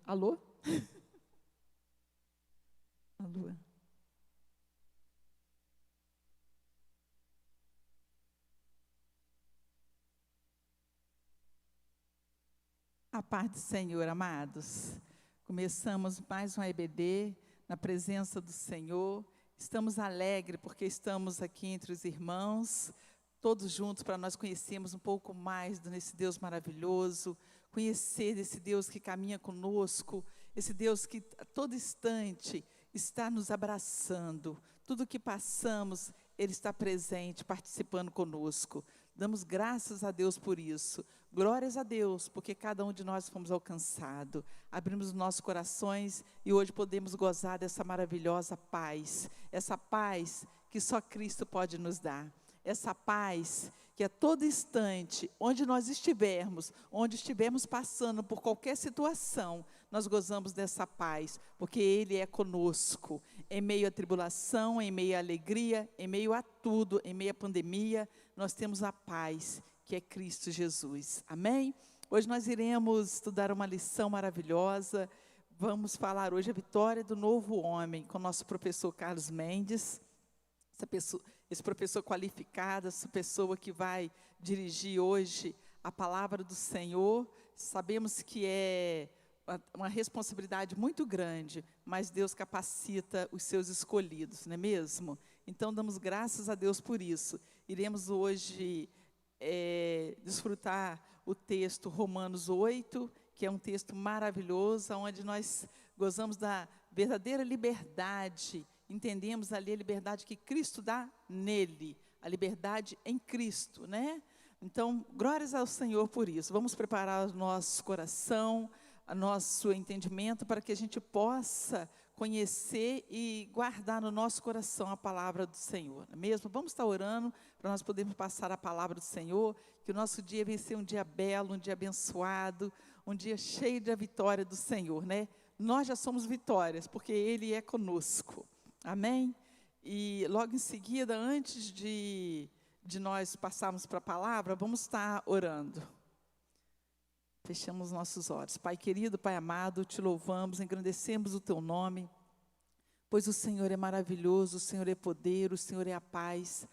Alô? Alô? A paz do Senhor, amados. Começamos mais um EBD na presença do Senhor. Estamos alegres porque estamos aqui entre os irmãos, todos juntos, para nós conhecermos um pouco mais desse Deus maravilhoso, conhecer esse Deus que caminha conosco, esse Deus que a todo instante está nos abraçando. Tudo que passamos, Ele está presente, participando conosco. Damos graças a Deus por isso. Glórias a Deus, porque cada um de nós fomos alcançados. Abrimos os nossos corações e hoje podemos gozar dessa maravilhosa paz. Essa paz que só Cristo pode nos dar. Essa paz que a todo instante, onde nós estivermos, onde estivermos passando por qualquer situação, nós gozamos dessa paz, porque Ele é conosco, em meio à tribulação, em meio à alegria, em meio a tudo, em meio à pandemia, nós temos a paz, que é Cristo Jesus, amém? Hoje nós iremos estudar uma lição maravilhosa, vamos falar hoje a vitória do novo homem, com o nosso professor Carlos Mendes, esse professor qualificado, essa pessoa que vai dirigir hoje a palavra do Senhor. Sabemos que é uma responsabilidade muito grande, mas Deus capacita os seus escolhidos, não é mesmo? Então, damos graças a Deus por isso. Iremos hoje desfrutar o texto Romanos 8, que é um texto maravilhoso, onde nós gozamos da verdadeira liberdade. Entendemos ali a liberdade que Cristo dá nele, a liberdade em Cristo, né? Então, glórias ao Senhor por isso. Vamos preparar o nosso coração, o nosso entendimento, para que a gente possa conhecer e guardar no nosso coração a palavra do Senhor, não é mesmo? Vamos estar orando para nós podermos passar a palavra do Senhor, que o nosso dia venha ser um dia belo, um dia abençoado, um dia cheio da vitória do Senhor, né? Nós já somos vitórias, porque Ele é conosco. Amém? E logo em seguida, antes de nós passarmos para a palavra, vamos estar orando. Fechamos nossos olhos. Pai querido, Pai amado, te louvamos, engrandecemos o teu nome, pois o Senhor é maravilhoso, o Senhor é poder, o Senhor é a paz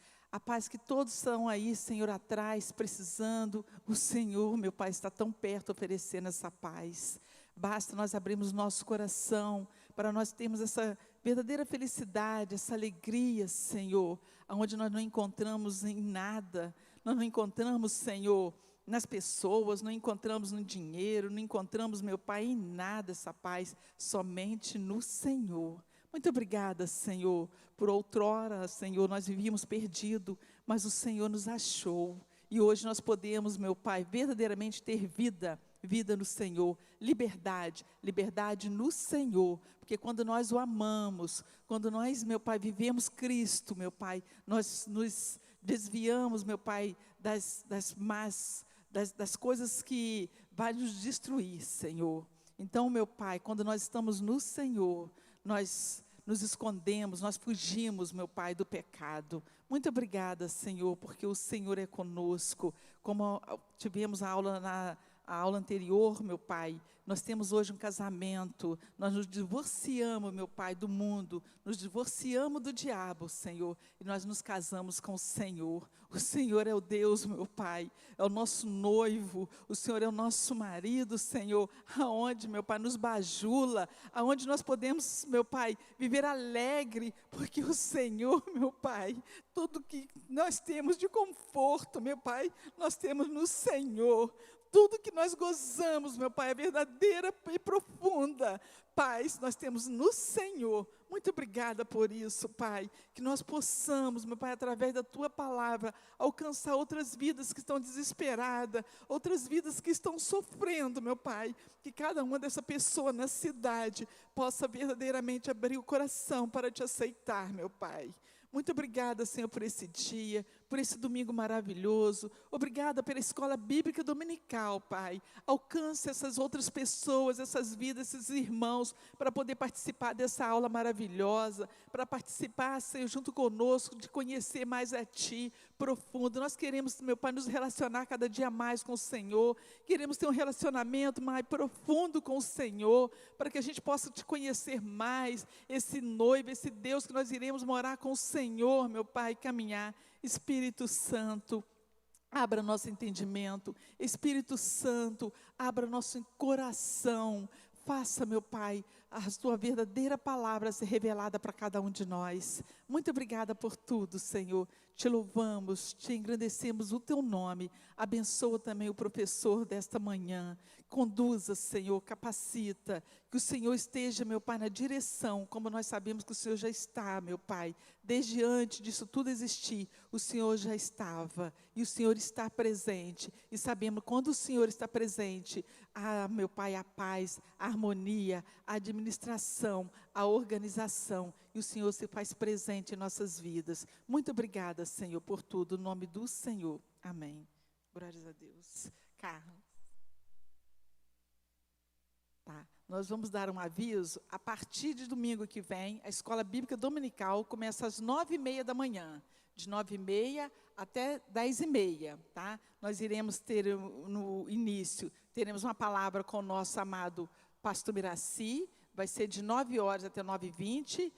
que todos estão aí, Senhor, atrás, precisando. O Senhor, meu Pai, está tão perto, oferecendo essa paz. Basta nós abrirmos nosso coração, para nós termos essa verdadeira felicidade, essa alegria, Senhor, onde nós não encontramos em nada, nós não encontramos, Senhor, nas pessoas, não encontramos no dinheiro, não encontramos, meu Pai, em nada essa paz, somente no Senhor. Muito obrigada, Senhor, por outrora, Senhor, nós vivíamos perdidos, mas o Senhor nos achou, e hoje nós podemos, meu Pai, verdadeiramente ter vida no Senhor, liberdade no Senhor, porque quando nós o amamos, quando nós, meu Pai, vivemos Cristo, meu Pai, nós nos desviamos, meu Pai, das coisas que vai nos destruir, Senhor. Então, meu Pai, quando nós estamos no Senhor, nós nos escondemos, nós fugimos, meu Pai, do pecado. Muito obrigada, Senhor, porque o Senhor é conosco. Como tivemos a aula anterior, meu Pai, nós temos hoje um casamento, nós nos divorciamos, meu Pai, do mundo, nos divorciamos do diabo, Senhor, e nós nos casamos com o Senhor. O Senhor é o Deus, meu Pai, é o nosso noivo, o Senhor é o nosso marido, Senhor, aonde, meu Pai, nos bajula, aonde nós podemos, meu Pai, viver alegre, porque o Senhor, meu Pai, tudo que nós temos de conforto, meu Pai, nós temos no Senhor. Tudo que nós gozamos, meu Pai, é verdadeira e profunda paz, nós temos no Senhor. Muito obrigada por isso, Pai, que nós possamos, meu Pai, através da Tua palavra, alcançar outras vidas que estão desesperadas, outras vidas que estão sofrendo, meu Pai, que cada uma dessa pessoa na cidade possa verdadeiramente abrir o coração para Te aceitar, meu Pai. Muito obrigada, Senhor, por esse dia, por esse domingo maravilhoso. Obrigada pela Escola Bíblica Dominical, Pai. Alcance essas outras pessoas, essas vidas, esses irmãos, para poder participar dessa aula maravilhosa, para participar, Senhor, junto conosco, de conhecer mais a Ti, profundo. Nós queremos, meu Pai, nos relacionar cada dia mais com o Senhor. Queremos ter um relacionamento mais profundo com o Senhor, para que a gente possa Te conhecer mais, esse noivo, esse Deus que nós iremos morar com o Senhor, meu Pai, caminhar. Espírito Santo, abra nosso entendimento. Espírito Santo, abra nosso coração. Faça, meu Pai, a Tua verdadeira palavra ser revelada para cada um de nós. Muito obrigada por tudo, Senhor. Te louvamos, te engrandecemos o Teu nome. Abençoa também o professor desta manhã. Conduza, Senhor, capacita. Que o Senhor esteja, meu Pai, na direção, como nós sabemos que o Senhor já está, meu Pai. Desde antes disso tudo existir, o Senhor já estava. E o Senhor está presente. E sabemos, quando o Senhor está presente, meu Pai, a paz, a harmonia, a administração, a organização. E o Senhor se faz presente em nossas vidas. Muito obrigada, Senhor, por tudo. No nome do Senhor. Amém. Glórias a Deus. Carlos. Tá. Nós vamos dar um aviso. A partir de domingo que vem, a Escola Bíblica Dominical começa às 9h30 da manhã. De 9h30 até 10h30, tá? Nós iremos ter, no início, teremos uma palavra com o nosso amado pastor Miraci. Vai ser de 9 horas até 9h20.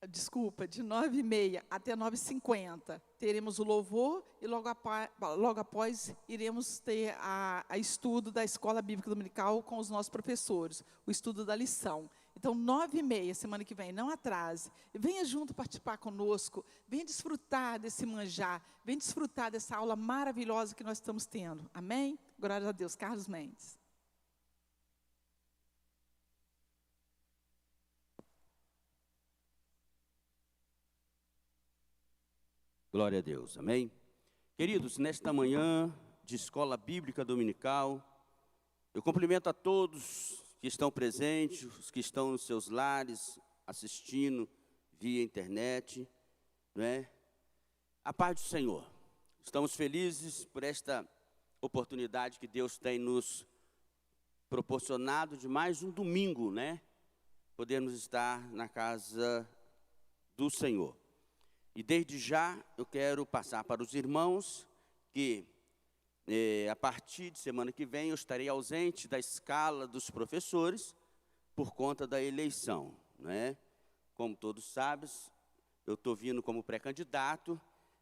Desculpa, de 9h30 até 9h50, teremos o louvor e logo após iremos ter a estudo da Escola Bíblica Dominical com os nossos professores, o estudo da lição. Então, 9h30, semana que vem, não atrase. Venha junto participar conosco, venha desfrutar desse manjar, venha desfrutar dessa aula maravilhosa que nós estamos tendo. Amém? Glória a Deus. Carlos Mendes. Glória a Deus, amém? Queridos, nesta manhã de Escola Bíblica Dominical, eu cumprimento a todos que estão presentes, os que estão nos seus lares, assistindo via internet, não é? A paz do Senhor. Estamos felizes por esta oportunidade que Deus tem nos proporcionado de mais um domingo, né? Podermos estar na casa do Senhor. E desde já eu quero passar para os irmãos que a partir de semana que vem eu estarei ausente da escala dos professores por conta da eleição, né? Como todos sabem, eu estou vindo como pré-candidato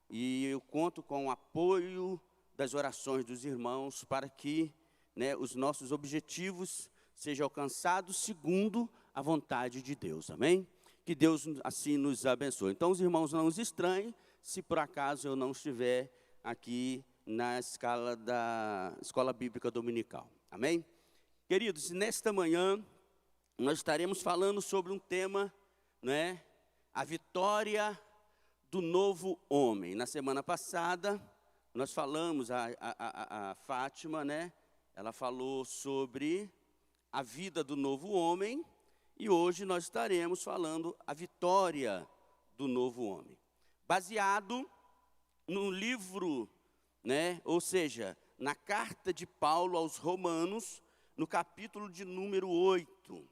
e eu conto com o apoio das orações dos irmãos para que, né, os nossos objetivos sejam alcançados segundo a vontade de Deus, amém? Que Deus assim nos abençoe. Então, os irmãos não os estranhem se por acaso eu não estiver aqui na escala da Escola Bíblica Dominical. Amém? Queridos, nesta manhã nós estaremos falando sobre um tema, né? A vitória do novo homem. Na semana passada, nós falamos, a Fátima, né? Ela falou sobre a vida do novo homem. E hoje nós estaremos falando a vitória do novo homem. Baseado no livro, né, ou seja, na carta de Paulo aos Romanos, no capítulo de número 8,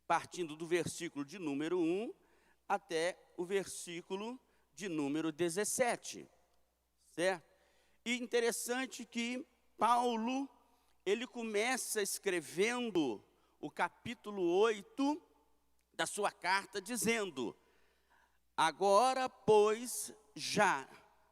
partindo do versículo de número 1 até o versículo de número 17, certo? E interessante que Paulo, ele começa escrevendo o capítulo 8 da sua carta, dizendo: agora, pois, já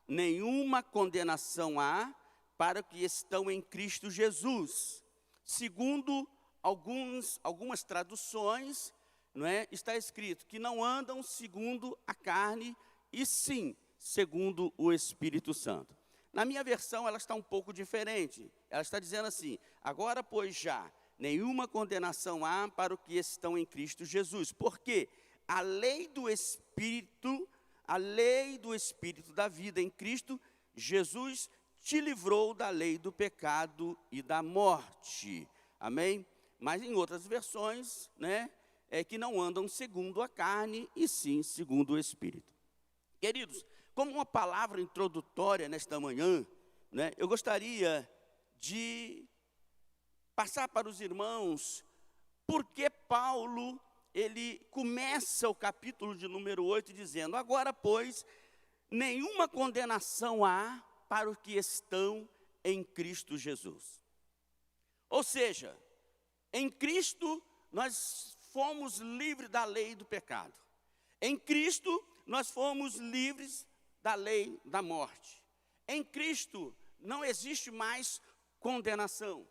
nenhuma condenação há para os que estão em Cristo Jesus. Segundo algumas traduções, não é, está escrito que não andam segundo a carne, e sim segundo o Espírito Santo. Na minha versão, ela está um pouco diferente. Ela está dizendo assim: agora, pois, já nenhuma condenação há para os que estão em Cristo Jesus, porque a lei do Espírito da vida em Cristo Jesus te livrou da lei do pecado e da morte. Amém? Mas em outras versões, né, é que não andam segundo a carne, e sim segundo o Espírito. Queridos, como uma palavra introdutória nesta manhã, né, eu gostaria de passar para os irmãos por que Paulo, ele começa o capítulo de número 8 dizendo: agora, pois, nenhuma condenação há para os que estão em Cristo Jesus. Ou seja, em Cristo nós fomos livres da lei do pecado. Em Cristo nós fomos livres da lei da morte. Em Cristo não existe mais condenação.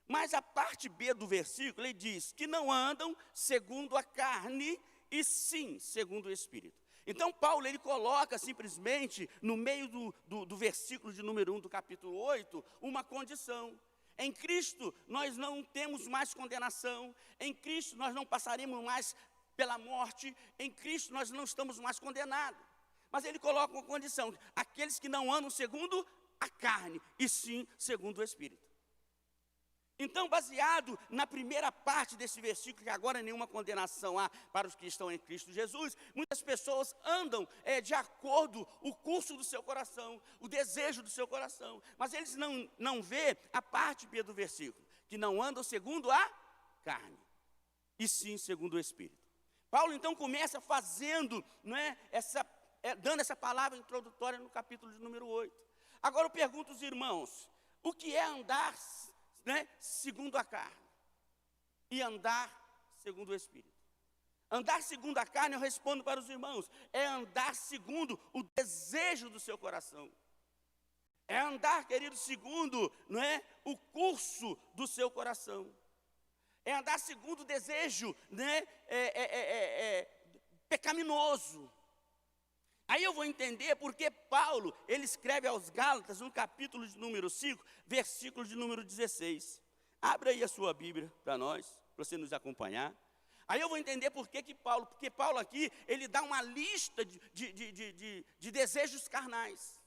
Mas a parte B do versículo, ele diz que não andam segundo a carne, e sim segundo o Espírito. Então Paulo, ele coloca simplesmente no meio do versículo de número 1 do capítulo 8, uma condição. Em Cristo nós não temos mais condenação, em Cristo nós não passaremos mais pela morte, em Cristo nós não estamos mais condenados. Mas ele coloca uma condição: aqueles que não andam segundo a carne, e sim segundo o Espírito. Então, baseado na primeira parte desse versículo, que agora nenhuma condenação há para os que estão em Cristo Jesus, muitas pessoas andam de acordo com o curso do seu coração, o desejo do seu coração, mas eles não vê a parte B do versículo, que não andam segundo a carne, e sim segundo o Espírito. Paulo então começa fazendo, dando essa palavra introdutória no capítulo de número 8. Agora eu pergunto aos irmãos: o que é andar segundo a carne e andar segundo o Espírito? Andar segundo a carne, eu respondo para os irmãos, é andar segundo o desejo do seu coração. É andar, querido, segundo o curso do seu coração. É andar segundo o desejo pecaminoso. Aí eu vou entender porque Paulo, ele escreve aos Gálatas, no capítulo de número 5, versículo de número 16. Abra aí a sua Bíblia para nós, para você nos acompanhar. Aí eu vou entender porque Paulo aqui, ele dá uma lista de desejos carnais.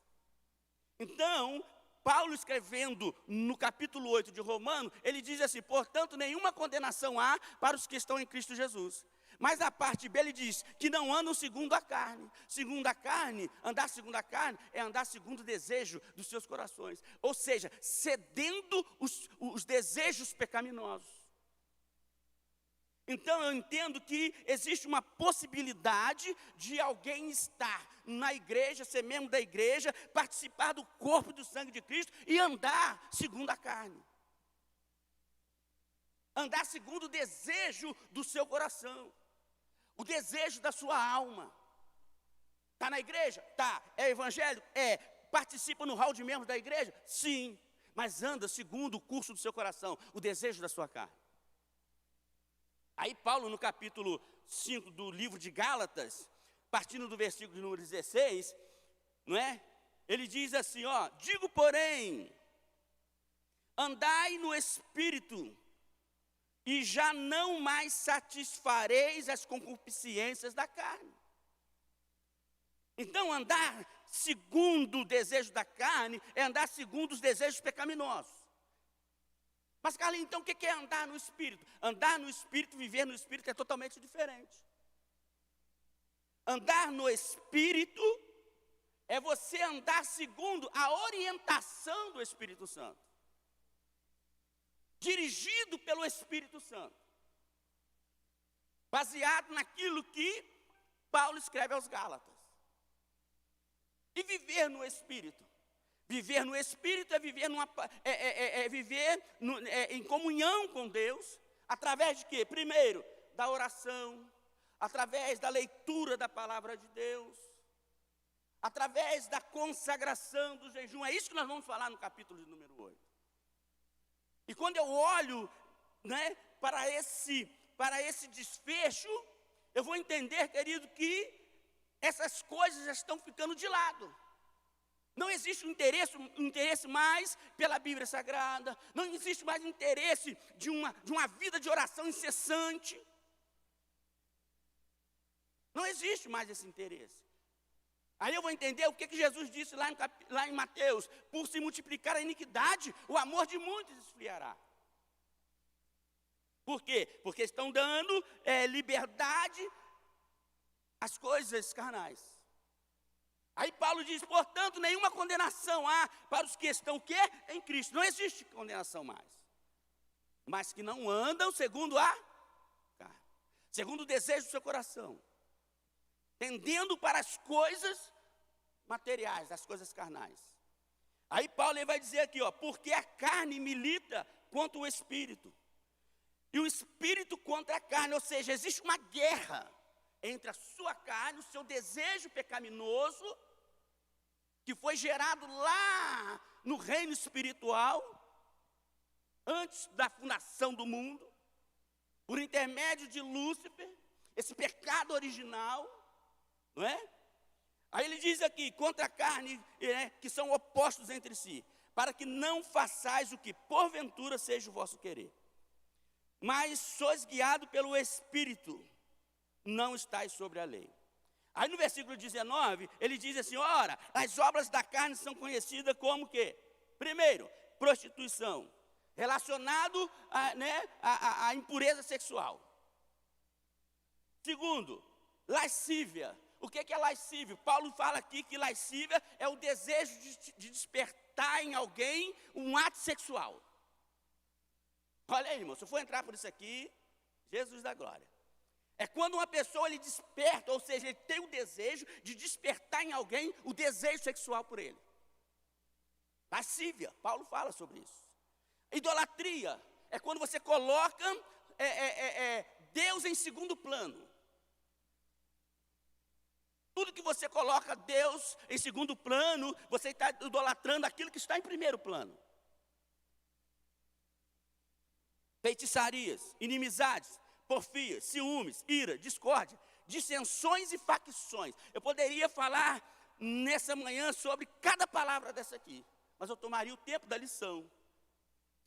Então, Paulo escrevendo no capítulo 8 de Romanos, ele diz assim: portanto, nenhuma condenação há para os que estão em Cristo Jesus. Mas a parte B, ele diz que não andam segundo a carne. Segundo a carne, andar segundo a carne é andar segundo o desejo dos seus corações. Ou seja, cedendo os desejos pecaminosos. Então eu entendo que existe uma possibilidade de alguém estar na igreja, ser membro da igreja, participar do corpo e do sangue de Cristo e andar segundo a carne. Andar segundo o desejo do seu coração. O desejo da sua alma. Está na igreja? Está. É evangélico? É. Participa no hall de membros da igreja? Sim. Mas anda segundo o curso do seu coração, o desejo da sua carne. Aí Paulo, no capítulo 5 do livro de Gálatas, partindo do versículo de número 16, ele diz assim, digo, porém, andai no Espírito, e já não mais satisfareis as concupiscências da carne. Então, andar segundo o desejo da carne é andar segundo os desejos pecaminosos. Mas, Carlinhos, então o que é andar no Espírito? Andar no Espírito, viver no Espírito é totalmente diferente. Andar no Espírito é você andar segundo a orientação do Espírito Santo. Dirigido pelo Espírito Santo, baseado naquilo que Paulo escreve aos Gálatas. E viver no Espírito. Viver no Espírito é viver, em comunhão com Deus, através de quê? Primeiro, da oração, através da leitura da palavra de Deus, através da consagração do jejum. É isso que nós vamos falar no capítulo de número 8. E quando eu olho para esse desfecho, eu vou entender, querido, que essas coisas já estão ficando de lado. Não existe um interesse mais pela Bíblia Sagrada, não existe mais interesse de uma vida de oração incessante. Não existe mais esse interesse. Aí eu vou entender o que Jesus disse lá em Mateus: por se multiplicar a iniquidade, o amor de muitos esfriará. Por quê? Porque estão dando liberdade às coisas carnais. Aí Paulo diz, portanto, nenhuma condenação há para os que estão o quê? Em Cristo. Não existe condenação mais. Mas que não andam segundo a carne, segundo o desejo do seu coração, tendendo para as coisas materiais, as coisas carnais. Aí Paulo ele vai dizer aqui, ó, porque a carne milita contra o espírito, e o espírito contra a carne, ou seja, existe uma guerra entre a sua carne, o seu desejo pecaminoso, que foi gerado lá no reino espiritual, antes da fundação do mundo, por intermédio de Lúcifer, esse pecado original, não é? Aí ele diz aqui, contra a carne, que são opostos entre si, para que não façais o que porventura seja o vosso querer, mas sois guiados pelo Espírito, não estáis sobre a lei. Aí no versículo 19, ele diz assim, ora, as obras da carne são conhecidas como o quê? Primeiro, prostituição, relacionado à impureza sexual. Segundo, lascívia. O que é lascívio? Paulo fala aqui que lascívia é o desejo de despertar em alguém um ato sexual. Olha aí, irmão, se eu for entrar por isso aqui, Jesus da glória. É quando uma pessoa ele desperta, ou seja, ele tem o desejo de despertar em alguém o desejo sexual por ele. Lascívia, Paulo fala sobre isso. Idolatria é quando você coloca Deus em segundo plano. Tudo que você coloca Deus em segundo plano, você está idolatrando aquilo que está em primeiro plano. Feitiçarias, inimizades, porfias, ciúmes, ira, discórdia, dissensões e facções. Eu poderia falar nessa manhã sobre cada palavra dessa aqui, mas eu tomaria o tempo da lição.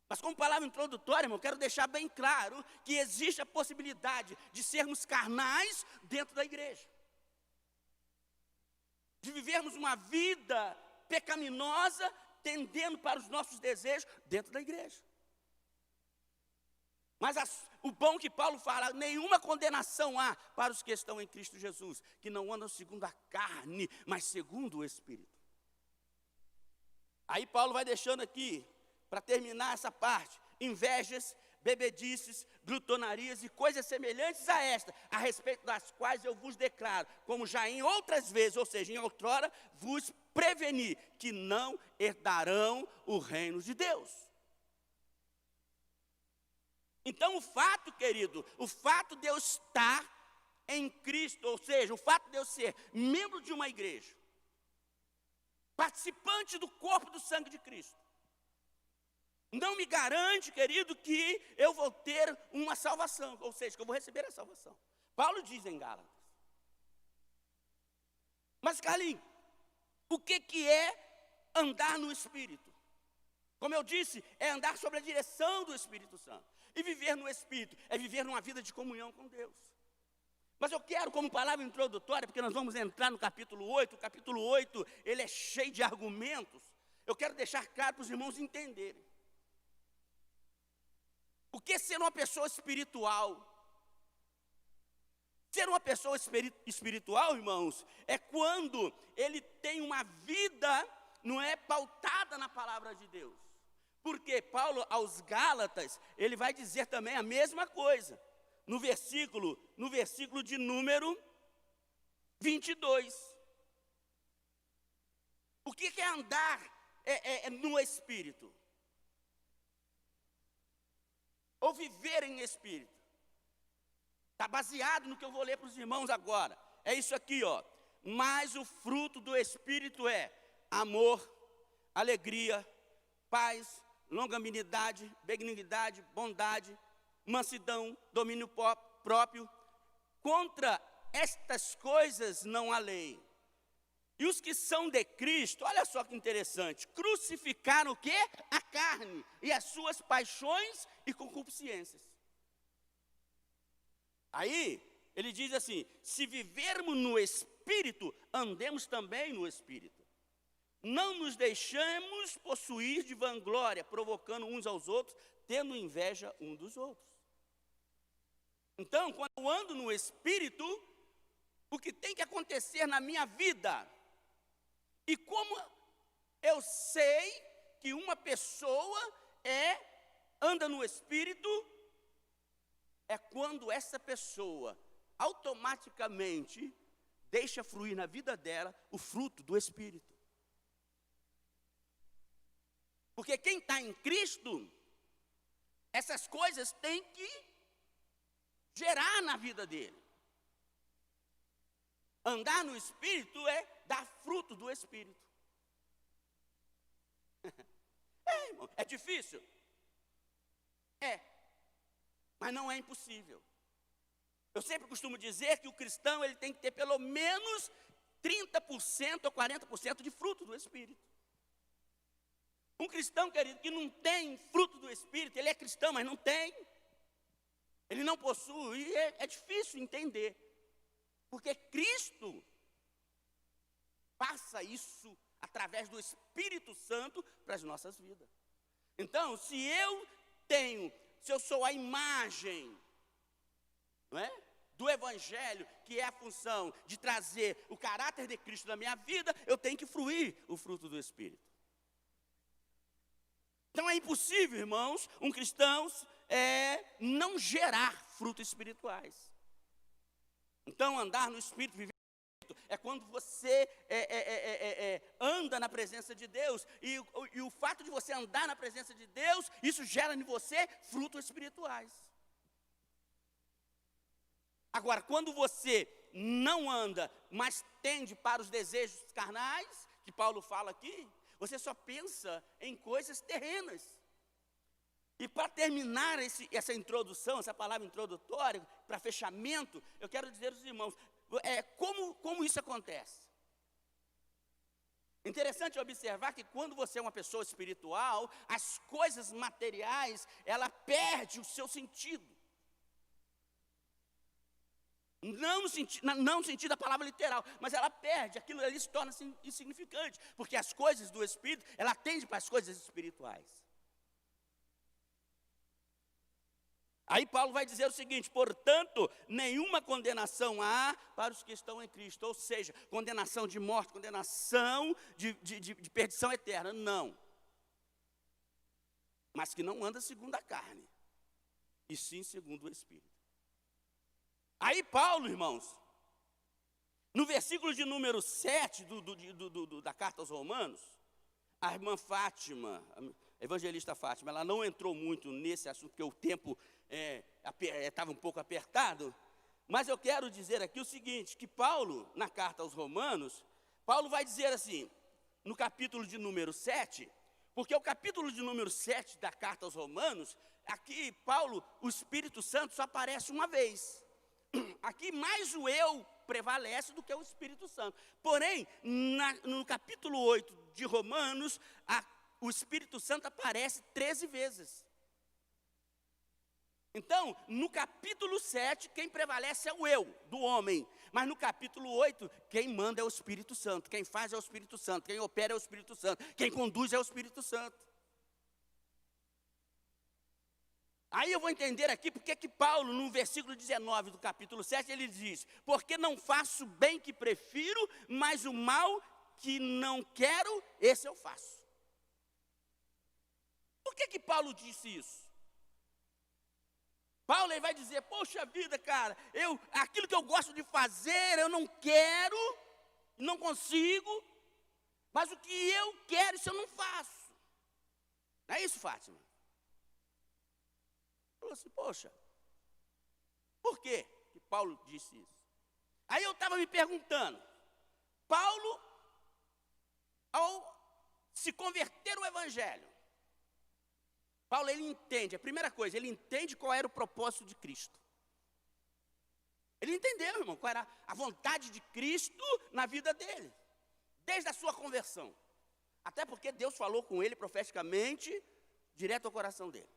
Mas como palavra introdutória, irmão, eu quero deixar bem claro que existe a possibilidade de sermos carnais dentro da igreja. De vivermos uma vida pecaminosa, tendendo para os nossos desejos dentro da igreja. Mas o bom que Paulo fala, nenhuma condenação há para os que estão em Cristo Jesus, que não andam segundo a carne, mas segundo o Espírito. Aí Paulo vai deixando aqui, para terminar essa parte, invejas, bebedices, glutonarias e coisas semelhantes a esta, a respeito das quais eu vos declaro, como já em outras vezes, ou seja, em outrora, vos preveni, que não herdarão o reino de Deus. Então o fato, querido, o fato de eu estar em Cristo, ou seja, o fato de eu ser membro de uma igreja, participante do corpo do sangue de Cristo, não me garante, querido, que eu vou ter uma salvação, ou seja, que eu vou receber a salvação. Paulo diz em Gálatas. Mas, Carlinhos, o que é andar no Espírito? Como eu disse, é andar sob a direção do Espírito Santo. E viver no Espírito é viver numa vida de comunhão com Deus. Mas eu quero, como palavra introdutória, porque nós vamos entrar no capítulo 8, o capítulo 8, ele é cheio de argumentos, eu quero deixar claro para os irmãos entenderem. O que é ser uma pessoa espiritual? Ser uma pessoa espiritual, irmãos, é quando ele tem uma vida, não é, pautada na palavra de Deus. Porque Paulo, aos Gálatas, ele vai dizer também a mesma coisa. No versículo de número 22. O que é andar no Espírito? Ou viver em Espírito. Está baseado no que eu vou ler para os irmãos agora. É isso aqui, ó. Mas o fruto do Espírito é amor, alegria, paz, longanimidade, benignidade, bondade, mansidão, domínio próprio. Contra estas coisas não há lei. E os que são de Cristo, olha só que interessante, crucificaram o quê? A carne e as suas paixões e concupiscências. Aí, ele diz assim, se vivermos no Espírito, andemos também no Espírito. Não nos deixemos possuir de vanglória, provocando uns aos outros, tendo inveja um dos outros. Então, quando eu ando no Espírito, o que tem que acontecer na minha vida E como eu sei que uma pessoa anda no Espírito, é quando essa pessoa automaticamente deixa fluir na vida dela o fruto do Espírito. Porque quem está em Cristo, essas coisas têm que gerar na vida dele. Andar no Espírito é dar fruto do Espírito. Irmão, é difícil? Mas não é impossível. Eu sempre costumo dizer que o cristão ele tem que ter pelo menos 30% ou 40% de fruto do Espírito. Um cristão, querido, que não tem fruto do Espírito, ele é cristão, mas não tem. Ele não possui, e é difícil entender. Porque Cristo passa isso através do Espírito Santo para as nossas vidas. Então, se eu sou a imagem, não é, do Evangelho, que é a função de trazer o caráter de Cristo na minha vida, eu tenho que fruir o fruto do Espírito. Então é impossível, irmãos, um cristão não gerar frutos espirituais. Então andar no Espírito, viver no Espírito, é quando você anda na presença de Deus, e o fato de você andar na presença de Deus, isso gera em você frutos espirituais. Agora, quando você não anda, mas tende para os desejos carnais, que Paulo fala aqui, você só pensa em coisas terrenas. E para terminar essa introdução, essa palavra introdutória, para fechamento, eu quero dizer aos irmãos, como isso acontece. Interessante observar que quando você é uma pessoa espiritual, as coisas materiais, ela perde o seu sentido. Não no sentido da palavra literal, mas ela perde, aquilo ali se torna insignificante, porque as coisas do Espírito, ela tende para as coisas espirituais. Aí Paulo vai dizer o seguinte: portanto, nenhuma condenação há para os que estão em Cristo, ou seja, condenação de morte, condenação de perdição eterna, não. Mas que não anda segundo a carne, e sim segundo o Espírito. Aí Paulo, irmãos, no versículo de número 7 da carta aos Romanos, a irmã Fátima, a evangelista Fátima, ela não entrou muito nesse assunto, porque o tempo estava um pouco apertado, mas eu quero dizer aqui o seguinte, que Paulo, na carta aos Romanos, Paulo vai dizer assim, no capítulo de número 7, porque o capítulo de número 7 da carta aos Romanos, aqui Paulo, o Espírito Santo só aparece uma vez. Aqui mais o eu prevalece do que o Espírito Santo. Porém, no capítulo 8 de Romanos, o Espírito Santo aparece 13 vezes. Então, no capítulo 7, quem prevalece é o eu, do homem. Mas no capítulo 8, quem manda é o Espírito Santo. Quem faz é o Espírito Santo. Quem opera é o Espírito Santo. Quem conduz é o Espírito Santo. Aí eu vou entender aqui porque que Paulo, no versículo 19 do capítulo 7, ele diz: porque não faço o bem que prefiro, mas o mal que não quero, esse eu faço. Por que Paulo disse isso? Paulo ele vai dizer: poxa vida, cara, aquilo que eu gosto de fazer, eu não quero, não consigo, mas o que eu quero, isso eu não faço. Não é isso, Fátima? Falou assim: poxa, por que Paulo disse isso? Aí eu estava me perguntando, Paulo, ao se converter ao Evangelho, Paulo ele entende, a primeira coisa, ele entende qual era o propósito de Cristo. Ele entendeu, irmão, qual era a vontade de Cristo na vida dele, desde a sua conversão. Até porque Deus falou com ele profeticamente, direto ao coração dele.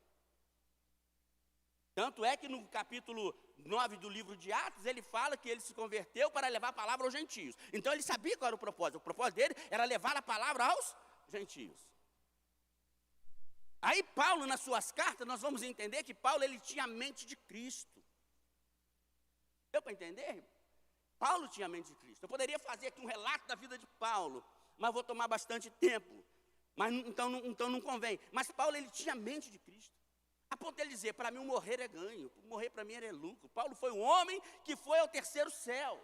Tanto é que no capítulo 9 do livro de Atos, ele fala que ele se converteu para levar a palavra aos gentios. Então ele sabia qual era o propósito. O propósito dele era levar a palavra aos gentios. Aí Paulo, nas suas cartas, nós vamos entender que Paulo ele tinha a mente de Cristo. Deu para entender? Paulo tinha a mente de Cristo. Eu poderia fazer aqui um relato da vida de Paulo, mas vou tomar bastante tempo. Mas então não convém. Mas Paulo, ele tinha a mente de Cristo. A ponto de ele dizer, para mim o morrer é ganho, morrer para mim é lucro. Paulo foi um homem que foi ao terceiro céu.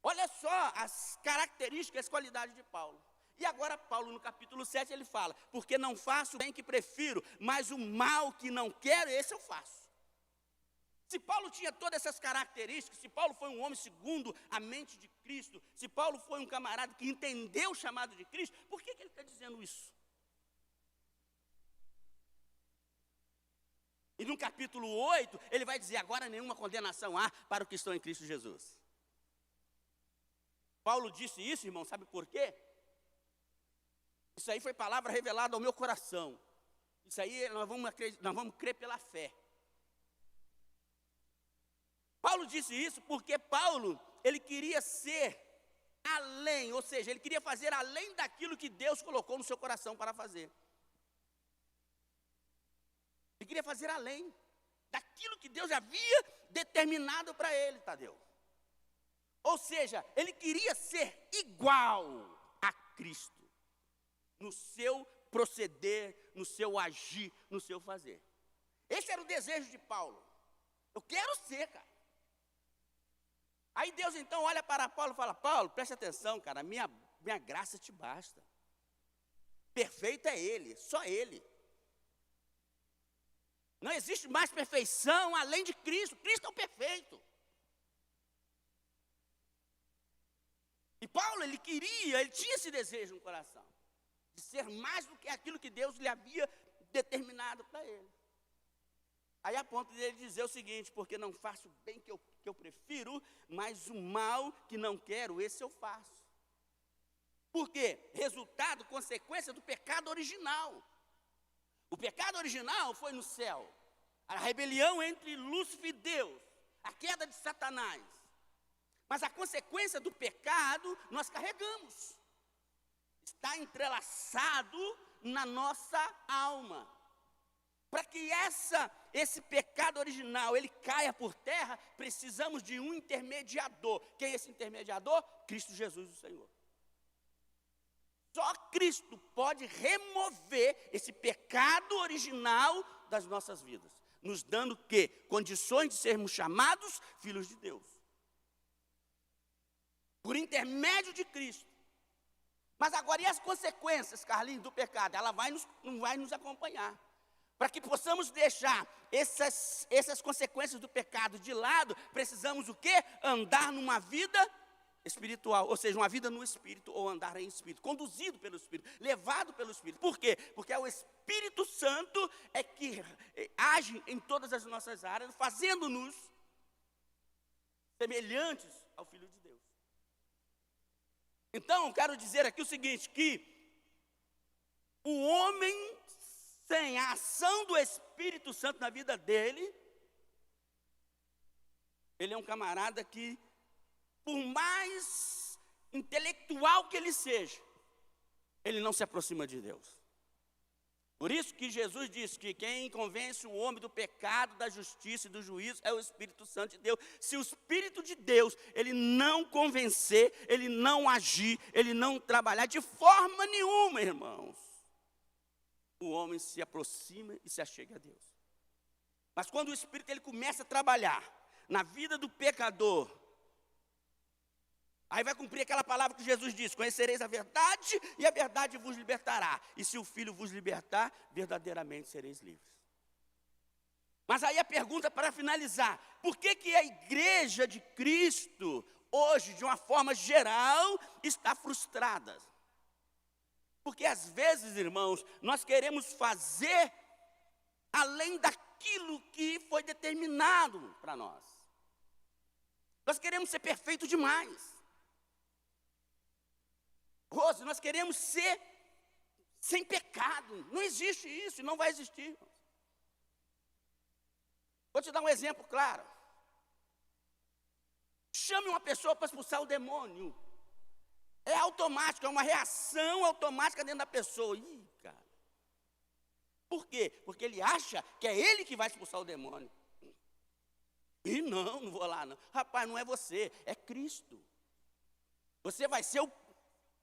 Olha só as características, as qualidades de Paulo. E agora Paulo, no capítulo 7, ele fala, porque não faço o bem que prefiro, mas o mal que não quero, esse eu faço. Se Paulo tinha todas essas características, se Paulo foi um homem segundo a mente de Cristo, se Paulo foi um camarada que entendeu o chamado de Cristo, por que ele está dizendo isso? E no capítulo 8, ele vai dizer, agora nenhuma condenação há para os que estão em Cristo Jesus. Paulo disse isso, irmão, sabe por quê? Isso aí foi palavra revelada ao meu coração. Isso aí nós vamos crer pela fé. Paulo disse isso porque Paulo, ele queria ser além, ou seja, ele queria fazer além daquilo que Deus colocou no seu coração para fazer. Ele queria fazer além daquilo que Deus havia determinado para ele, Tadeu. Ou seja, ele queria ser igual a Cristo, no seu proceder, no seu agir, no seu fazer. Esse era o desejo de Paulo. Eu quero ser, cara. Aí Deus então olha para Paulo e fala, Paulo, preste atenção, cara, minha graça te basta. Perfeito é Ele, só Ele. Não existe mais perfeição além de Cristo. Cristo é o perfeito. E Paulo, ele tinha esse desejo no coração, de ser mais do que aquilo que Deus lhe havia determinado para ele. Aí a ponto de ele dizer o seguinte, porque não faço o bem que eu prefiro, mas o mal que não quero, esse eu faço. Por quê? Resultado, consequência do pecado original. O pecado original foi no céu, a rebelião entre Lúcifer e Deus, a queda de Satanás. Mas a consequência do pecado nós carregamos. Está entrelaçado na nossa alma. Para que esse pecado original ele caia por terra, precisamos de um intermediador. Quem é esse intermediador? Cristo Jesus, o Senhor. Só Cristo pode remover esse pecado original das nossas vidas, nos dando o quê? Condições de sermos chamados filhos de Deus. Por intermédio de Cristo. Mas agora, e as consequências, Carlinhos, do pecado? Ela não vai nos acompanhar. Para que possamos deixar essas consequências do pecado de lado, precisamos o quê? Andar numa vida espiritual, ou seja, uma vida no Espírito, ou andar em Espírito, conduzido pelo Espírito, levado pelo Espírito. Por quê? Porque é o Espírito Santo é que age em todas as nossas áreas, fazendo-nos semelhantes ao Filho de Deus. Então, quero dizer aqui o seguinte, que o homem sem a ação do Espírito Santo na vida dele, ele é um camarada que, por mais intelectual que ele seja, ele não se aproxima de Deus. Por isso que Jesus disse que quem convence o homem do pecado, da justiça e do juízo é o Espírito Santo de Deus. Se o Espírito de Deus, ele não convencer, ele não agir, ele não trabalhar de forma nenhuma, irmãos, o homem se aproxima e se achega a Deus. Mas quando o Espírito ele começa a trabalhar na vida do pecador, aí vai cumprir aquela palavra que Jesus disse, conhecereis a verdade e a verdade vos libertará. E se o Filho vos libertar, verdadeiramente sereis livres. Mas aí a pergunta para finalizar, por que a igreja de Cristo, hoje, de uma forma geral, está frustrada? Porque às vezes, irmãos, nós queremos fazer além daquilo que foi determinado para nós. Nós queremos ser perfeitos demais. Rose, nós queremos ser sem pecado. Não existe isso, não vai existir. Vou te dar um exemplo claro. Chame uma pessoa para expulsar o demônio. É automático, é uma reação automática dentro da pessoa. Ih, cara. Por quê? Porque ele acha que é ele que vai expulsar o demônio. E não vou lá não. Rapaz, não é você, é Cristo. Você vai ser o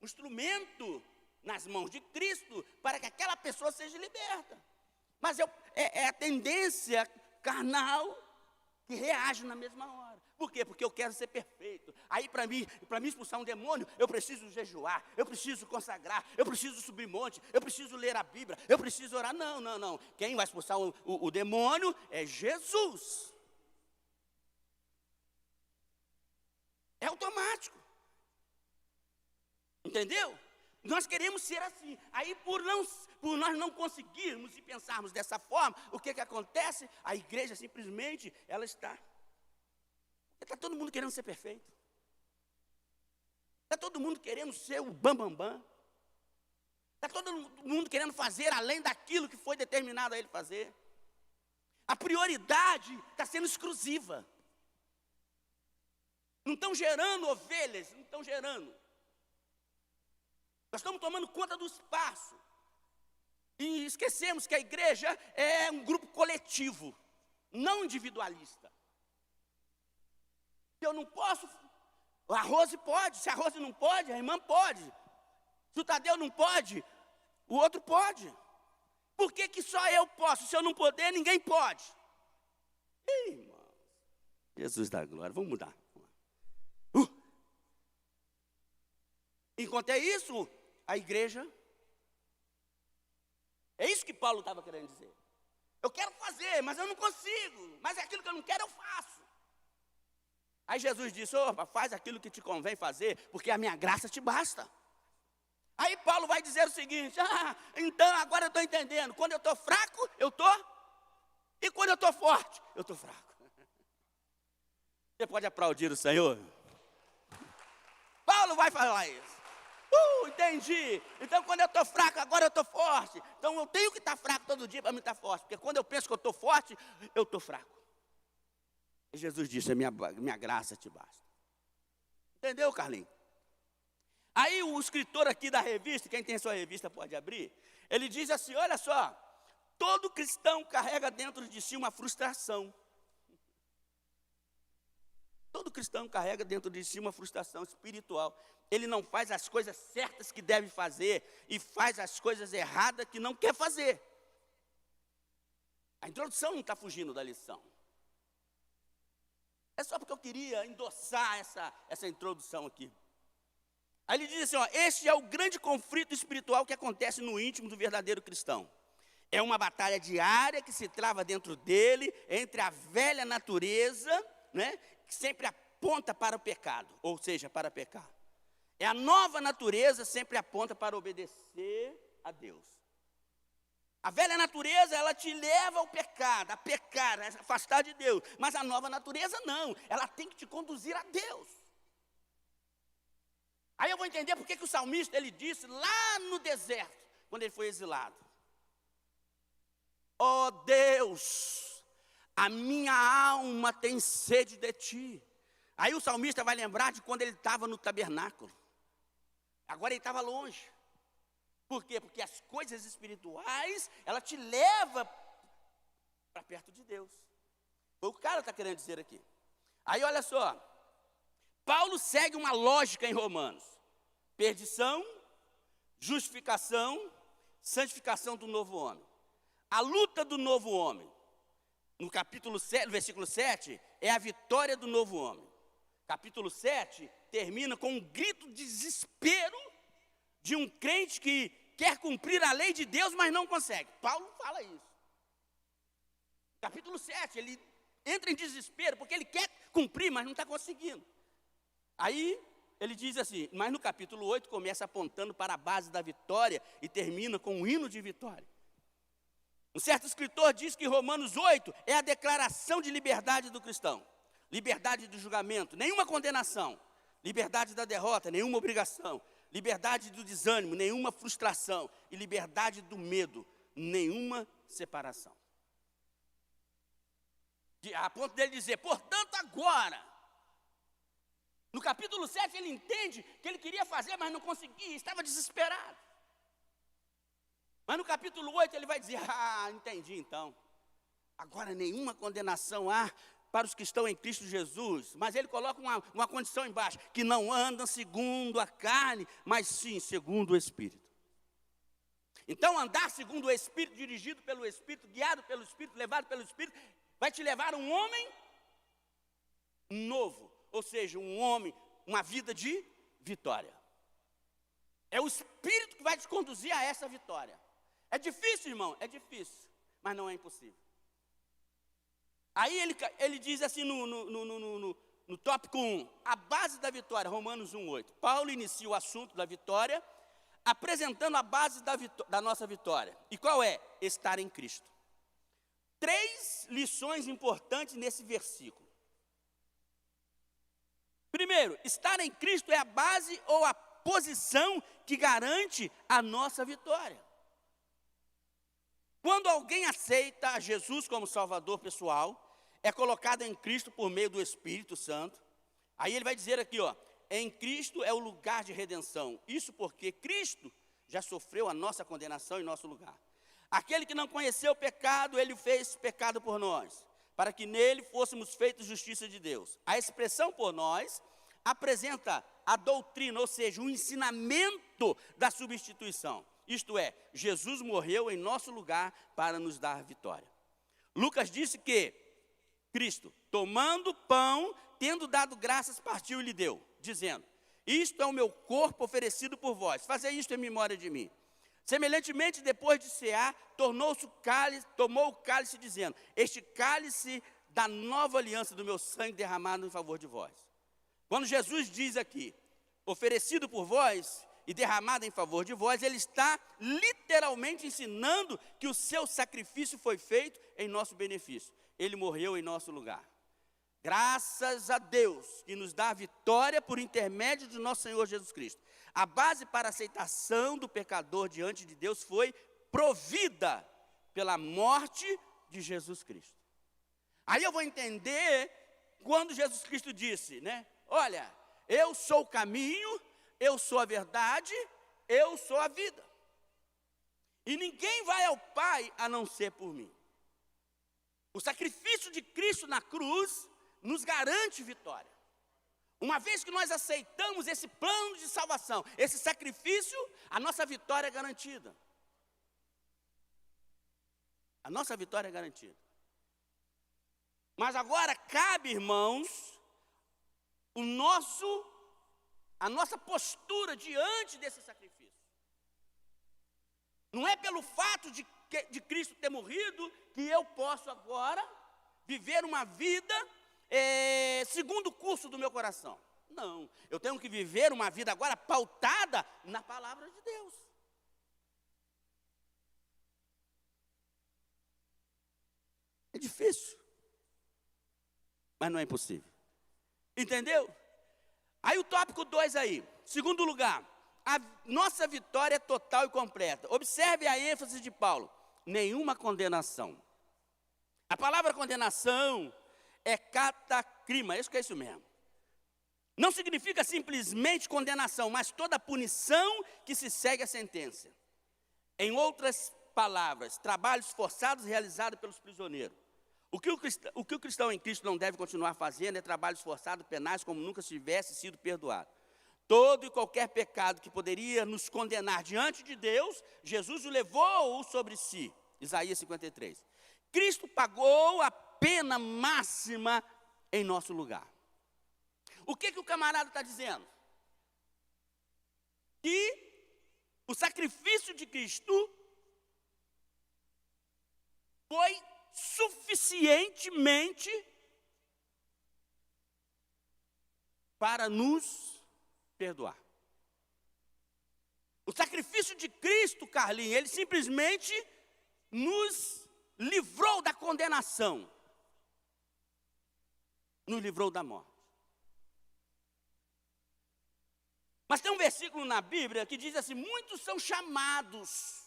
instrumento nas mãos de Cristo para que aquela pessoa seja liberta. Mas é a tendência carnal que reage na mesma hora. Por quê? Porque eu quero ser perfeito. Aí para mim expulsar um demônio, eu preciso jejuar, eu preciso consagrar, eu preciso subir monte, eu preciso ler a Bíblia, eu preciso orar. Não. Quem vai expulsar o demônio é Jesus. É automático. Entendeu? Nós queremos ser assim. Aí por nós não conseguirmos e pensarmos dessa forma, o que acontece? A igreja simplesmente, ela está todo mundo querendo ser perfeito. Está todo mundo querendo ser o bambambam. Está todo mundo querendo fazer além daquilo que foi determinado a ele fazer. A prioridade está sendo exclusiva. Não estão gerando ovelhas, não estão gerando. Nós estamos tomando conta do espaço. E esquecemos que a igreja é um grupo coletivo, não individualista. Se eu não posso, a Rose pode. Se a Rose não pode, a irmã pode. Se o Tadeu não pode, o outro pode. Por que só eu posso? Se eu não puder, ninguém pode. Ih, irmão, Jesus da glória, vamos mudar. Enquanto é isso, a igreja, é isso que Paulo estava querendo dizer. Eu quero fazer, mas eu não consigo. Mas aquilo que eu não quero, eu faço. Aí Jesus disse, opa, faz aquilo que te convém fazer, porque a minha graça te basta. Aí Paulo vai dizer o seguinte, então agora eu estou entendendo. Quando eu estou fraco, eu estou. E quando eu estou forte, eu estou fraco. Você pode aplaudir o Senhor? Paulo vai falar isso. Entendi. Então quando eu estou fraco, agora eu estou forte. Então eu tenho que estar fraco todo dia para mim estar forte. Porque quando eu penso que eu estou forte, eu estou fraco. E Jesus disse, minha graça te basta. Entendeu, Carlinhos? Aí o escritor aqui da revista, quem tem sua revista pode abrir, ele diz assim, olha só, todo cristão carrega dentro de si uma frustração. Todo cristão carrega dentro de si uma frustração espiritual. Ele não faz as coisas certas que deve fazer e faz as coisas erradas que não quer fazer. A introdução não está fugindo da lição. É só porque eu queria endossar essa introdução aqui. Aí ele diz assim, este é o grande conflito espiritual que acontece no íntimo do verdadeiro cristão. É uma batalha diária que se trava dentro dele, entre a velha natureza, né, que sempre aponta para o pecado, ou seja, para pecar. É a nova natureza sempre aponta para obedecer a Deus. A velha natureza, ela te leva ao pecado, a pecar, a afastar de Deus. Mas a nova natureza não, ela tem que te conduzir a Deus. Aí eu vou entender porque que o salmista, ele disse lá no deserto, quando ele foi exilado. Ó Deus, a minha alma tem sede de ti. Aí o salmista vai lembrar de quando ele estava no tabernáculo. Agora ele estava longe. Por quê? Porque as coisas espirituais, ela te leva para perto de Deus. Foi o que o cara está querendo dizer aqui. Aí olha só, Paulo segue uma lógica em Romanos. Perdição, justificação, santificação do novo homem. A luta do novo homem, no capítulo 7, no versículo 7, é a vitória do novo homem. Capítulo 7 termina com um grito de desespero de um crente que quer cumprir a lei de Deus, mas não consegue. Paulo fala isso. Capítulo 7, ele entra em desespero, porque ele quer cumprir, mas não está conseguindo. Aí ele diz assim, mas no capítulo 8 começa apontando para a base da vitória e termina com um hino de vitória. Um certo escritor diz que Romanos 8 é a declaração de liberdade do cristão. Liberdade do julgamento, nenhuma condenação. Liberdade da derrota, nenhuma obrigação. Liberdade do desânimo, nenhuma frustração. E liberdade do medo, nenhuma separação. A ponto dele dizer, portanto agora, no capítulo 7 ele entende que ele queria fazer, mas não conseguia, estava desesperado. Mas no capítulo 8 ele vai dizer, entendi então. Agora nenhuma condenação há para os que estão em Cristo Jesus, mas ele coloca uma condição embaixo, que não andam segundo a carne, mas sim segundo o Espírito. Então, andar segundo o Espírito, dirigido pelo Espírito, guiado pelo Espírito, levado pelo Espírito, vai te levar a um homem novo, ou seja, um homem, uma vida de vitória. É o Espírito que vai te conduzir a essa vitória. É difícil, irmão? É difícil, mas não é impossível. Aí ele diz assim no tópico 1, a base da vitória, Romanos 1:8. Paulo inicia o assunto da vitória, apresentando a base da nossa vitória. E qual é? Estar em Cristo. 3 lições importantes nesse versículo. Primeiro, estar em Cristo é a base ou a posição que garante a nossa vitória. Quando alguém aceita a Jesus como Salvador pessoal, é colocado em Cristo por meio do Espírito Santo. Aí ele vai dizer aqui, ó, em Cristo é o lugar de redenção. Isso porque Cristo já sofreu a nossa condenação em nosso lugar. Aquele que não conheceu o pecado, ele fez pecado por nós, para que nele fôssemos feitos justiça de Deus. A expressão por nós apresenta a doutrina, ou seja, o ensinamento da substituição. Isto é, Jesus morreu em nosso lugar para nos dar vitória. Lucas disse que Cristo, tomando pão, tendo dado graças, partiu e lhe deu, dizendo, isto é o meu corpo oferecido por vós, fazei isto em memória de mim. Semelhantemente, depois de cear, tomou o cálice, dizendo, este cálice da nova aliança do meu sangue derramado em favor de vós. Quando Jesus diz aqui, oferecido por vós e derramado em favor de vós, ele está literalmente ensinando que o seu sacrifício foi feito em nosso benefício. Ele morreu em nosso lugar. Graças a Deus que nos dá a vitória por intermédio de nosso Senhor Jesus Cristo. A base para a aceitação do pecador diante de Deus foi provida pela morte de Jesus Cristo. Aí eu vou entender quando Jesus Cristo disse, né? Olha, eu sou o caminho, eu sou a verdade, eu sou a vida. E ninguém vai ao Pai a não ser por mim. O sacrifício de Cristo na cruz nos garante vitória. Uma vez que nós aceitamos esse plano de salvação, esse sacrifício, a nossa vitória é garantida. A nossa vitória é garantida. Mas agora cabe, irmãos, a nossa postura diante desse sacrifício. Não é pelo fato de Cristo ter morrido que eu posso agora viver uma vida segundo o curso do meu coração. Não, eu tenho que viver uma vida agora pautada na palavra de Deus. É difícil, mas não é impossível. Entendeu? Aí o tópico 2 aí. Segundo lugar, a nossa vitória é total e completa. Observe a ênfase de Paulo. Nenhuma condenação. A palavra condenação é catacrima, é isso mesmo. Não significa simplesmente condenação, mas toda punição que se segue à sentença. Em outras palavras, trabalhos forçados realizados pelos prisioneiros. O que o cristão em Cristo não deve continuar fazendo é trabalhos forçados penais como nunca tivesse sido perdoado. Todo e qualquer pecado que poderia nos condenar diante de Deus, Jesus o levou sobre si. Isaías 53. Cristo pagou a pena máxima em nosso lugar. O que o camarada está dizendo? Que o sacrifício de Cristo foi suficientemente para nos perdoar. O sacrifício de Cristo, Carlinhos, ele simplesmente nos livrou da condenação, nos livrou da morte. Mas tem um versículo na Bíblia que diz assim, muitos são chamados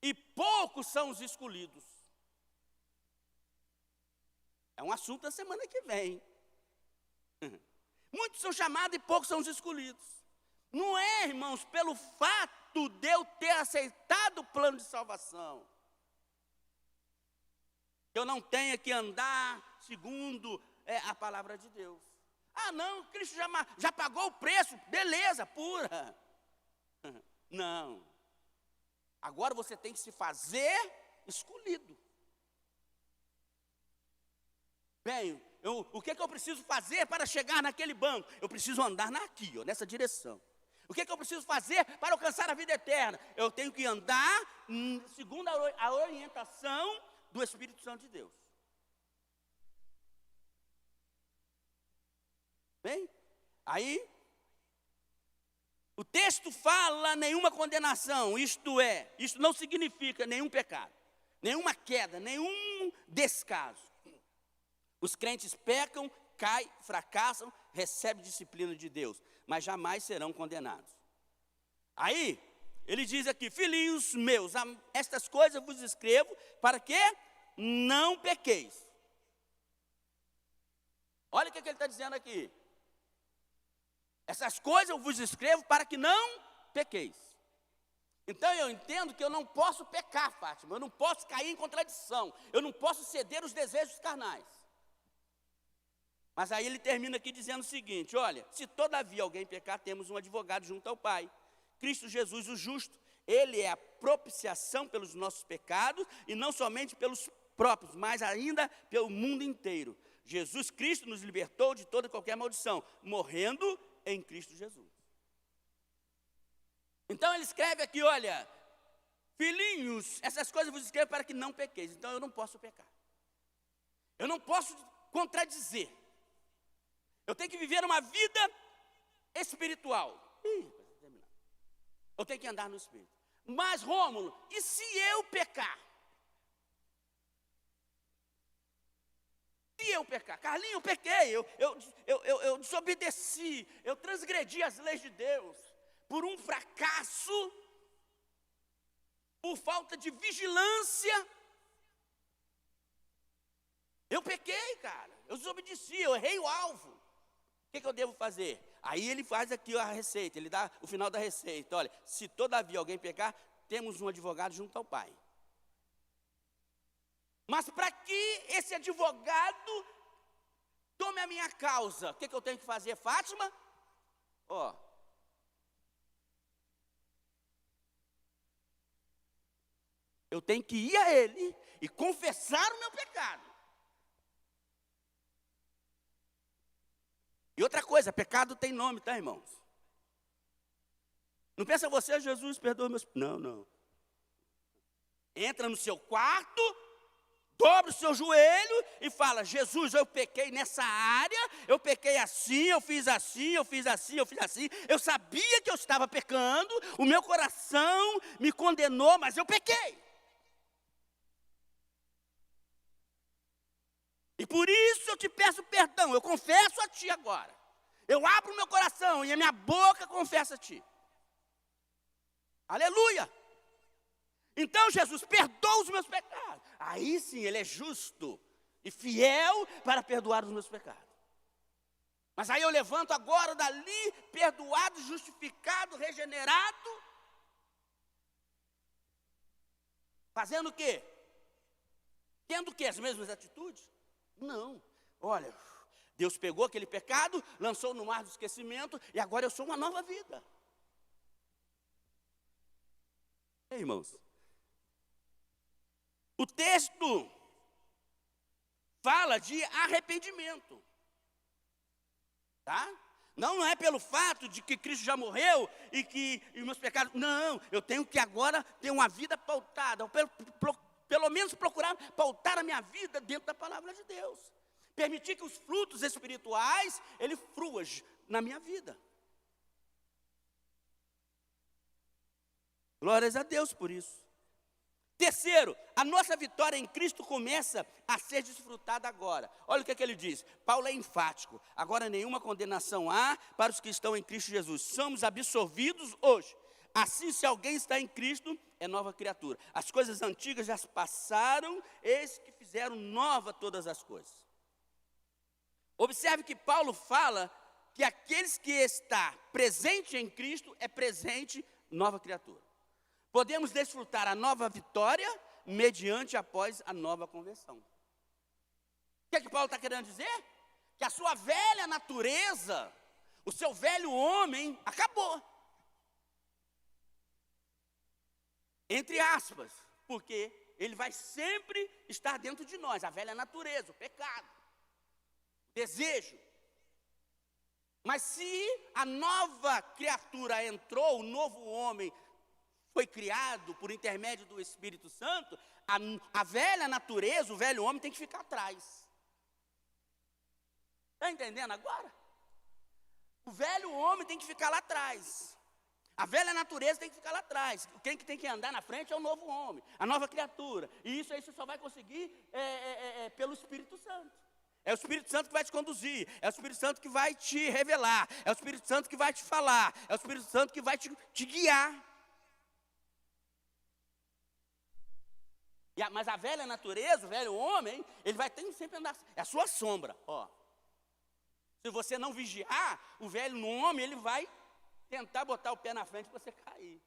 e poucos são os escolhidos. É um assunto da semana que vem. Muitos são chamados e poucos são os escolhidos. Não é, irmãos, pelo fato de eu ter aceitado o plano de salvação, eu não tenho que andar segundo a palavra de Deus. Ah, não, Cristo já pagou o preço, beleza, pura. Não. Agora você tem que se fazer escolhido. Bem, o que eu preciso fazer para chegar naquele banco? Eu preciso andar aqui, nessa direção. O que eu preciso fazer para alcançar a vida eterna? Eu tenho que andar segundo a orientação do Espírito Santo de Deus. Bem, aí, o texto fala nenhuma condenação, isto não significa nenhum pecado, nenhuma queda, nenhum descaso. Os crentes pecam, caem, fracassam, recebem disciplina de Deus, mas jamais serão condenados. Aí, ele diz aqui, filhinhos meus, estas coisas eu vos escrevo para que não pequeis. Olha o que ele está dizendo aqui. Essas coisas eu vos escrevo para que não pequeis. Então eu entendo que eu não posso pecar, Fátima, eu não posso cair em contradição, eu não posso ceder os desejos carnais. Mas aí ele termina aqui dizendo o seguinte, olha, se todavia alguém pecar, temos um advogado junto ao Pai, Cristo Jesus o justo, ele é a propiciação pelos nossos pecados, e não somente pelos próprios, mas ainda pelo mundo inteiro. Jesus Cristo nos libertou de toda e qualquer maldição, morrendo em Cristo Jesus. Então ele escreve aqui, olha, filhinhos, essas coisas eu vos escrevo para que não pequeis. Então eu não posso pecar. Eu não posso contradizer. Eu tenho que viver uma vida espiritual. Eu tenho que andar no Espírito. Mas, Rômulo, e se eu pecar? Se eu pecar? Carlinhos, eu pequei, eu desobedeci, eu transgredi as leis de Deus, por um fracasso, por falta de vigilância. Eu pequei, cara, eu desobedeci, eu errei o alvo. O que eu devo fazer? Aí ele faz aqui a receita, ele dá o final da receita. Olha, se todavia alguém pecar, temos um advogado junto ao Pai. Mas para que esse advogado tome a minha causa, o que eu tenho que fazer, Fátima? Eu tenho que ir a ele e confessar o meu pecado. E outra coisa, pecado tem nome, tá, irmãos? Não pensa você, Jesus, perdoa meus... Não. Entra no seu quarto, dobra o seu joelho e fala, Jesus, eu pequei nessa área, eu pequei assim, eu fiz assim, eu fiz assim, eu fiz assim. Eu sabia que eu estava pecando, o meu coração me condenou, mas eu pequei. E por isso eu te peço perdão, eu confesso a ti agora. Eu abro o meu coração e a minha boca confessa a ti. Aleluia! Então Jesus perdoa os meus pecados. Aí sim, ele é justo e fiel para perdoar os meus pecados. Mas aí eu levanto agora dali, perdoado, justificado, regenerado. Fazendo o quê? Tendo o quê? As mesmas atitudes? Não, olha, Deus pegou aquele pecado, lançou no mar do esquecimento, e agora eu sou uma nova vida. Ei, irmãos, o texto fala de arrependimento, tá? Não é pelo fato de que Cristo já morreu e meus pecados, não, eu tenho que agora ter uma vida pautada, pelo menos procurar pautar a minha vida dentro da palavra de Deus. Permitir que os frutos espirituais, ele frua na minha vida. Glórias a Deus por isso. Terceiro, a nossa vitória em Cristo começa a ser desfrutada agora. Olha o que ele diz. Paulo é enfático. Agora nenhuma condenação há para os que estão em Cristo Jesus. Somos absolvidos hoje. Assim, se alguém está em Cristo, é nova criatura. As coisas antigas já se passaram, eis que fizeram nova todas as coisas. Observe que Paulo fala que aqueles que estão presentes em Cristo, é presente nova criatura. Podemos desfrutar a nova vitória mediante após a nova conversão. O que Paulo está querendo dizer? Que a sua velha natureza, o seu velho homem, acabou. Entre aspas, porque ele vai sempre estar dentro de nós, a velha natureza, o pecado, o desejo. Mas se a nova criatura entrou, o novo homem foi criado por intermédio do Espírito Santo, a velha natureza, o velho homem tem que ficar atrás. Está entendendo agora? O velho homem tem que ficar lá atrás. A velha natureza tem que ficar lá atrás. Quem que tem que andar na frente é o novo homem, a nova criatura. E isso aí você só vai conseguir pelo Espírito Santo. É o Espírito Santo que vai te conduzir, é o Espírito Santo que vai te revelar, é o Espírito Santo que vai te falar, é o Espírito Santo que vai te guiar. Mas a velha natureza, o velho homem, ele vai ter que sempre andar, é a sua sombra, ó. Se você não vigiar, o velho homem, ele vai tentar botar o pé na frente para você cair.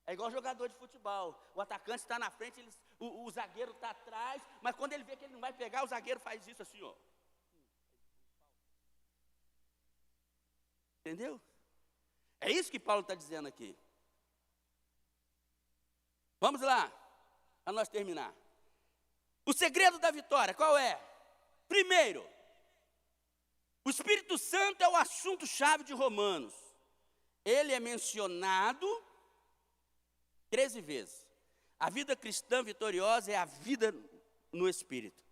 É igual jogador de futebol. O atacante está na frente, o zagueiro está atrás, mas quando ele vê que ele não vai pegar, o zagueiro faz isso assim, ó. Entendeu? É isso que Paulo está dizendo aqui. Vamos lá, para nós terminar. O segredo da vitória, qual é? Primeiro, o Espírito Santo é o assunto-chave de Romanos. Ele é mencionado 13 vezes. A vida cristã vitoriosa é a vida no Espírito.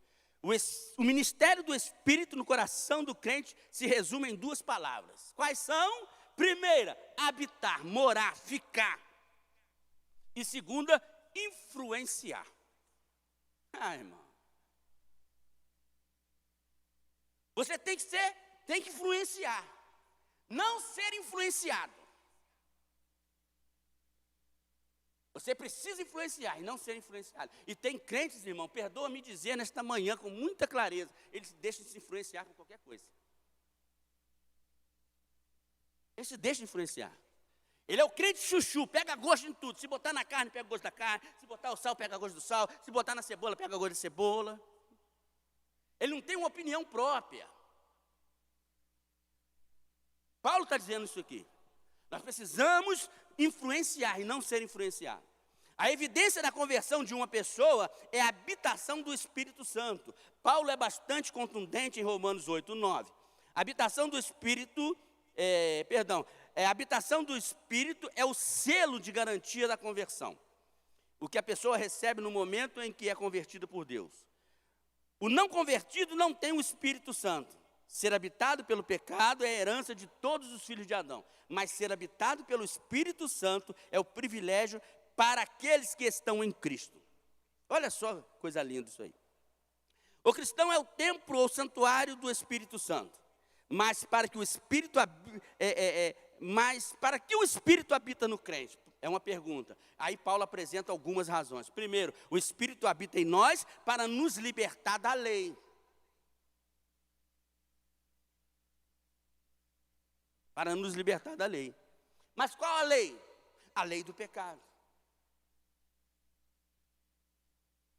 O ministério do Espírito no coração do crente se resume em 2 palavras. Quais são? Primeira, habitar, morar, ficar. E segunda, influenciar. Irmão. Você tem que influenciar, não ser influenciado. Você precisa influenciar e não ser influenciado. E tem crentes, irmão, perdoa-me dizer nesta manhã com muita clareza, eles deixam de se influenciar por qualquer coisa. Eles se deixam influenciar. Ele é o crente chuchu, pega gosto em tudo. Se botar na carne, pega gosto da carne. Se botar o sal, pega gosto do sal. Se botar na cebola, pega gosto da cebola. Ele não tem uma opinião própria. Paulo está dizendo isso aqui. Nós precisamos influenciar e não ser influenciado. A evidência da conversão de uma pessoa é a habitação do Espírito Santo. Paulo é bastante contundente em Romanos 8:9. A habitação do Espírito, a habitação do Espírito é o selo de garantia da conversão. O que a pessoa recebe no momento em que é convertida por Deus. O não convertido não tem o Espírito Santo. Ser habitado pelo pecado é a herança de todos os filhos de Adão. Mas ser habitado pelo Espírito Santo é o privilégio para aqueles que estão em Cristo. Olha só, coisa linda isso aí. O cristão é o templo ou santuário do Espírito Santo. Mas para que o Espírito habita no crente? É uma pergunta. Aí Paulo apresenta algumas razões. Primeiro, o Espírito habita em nós para nos libertar da lei. Para nos libertar da lei. Mas qual a lei? A lei do pecado.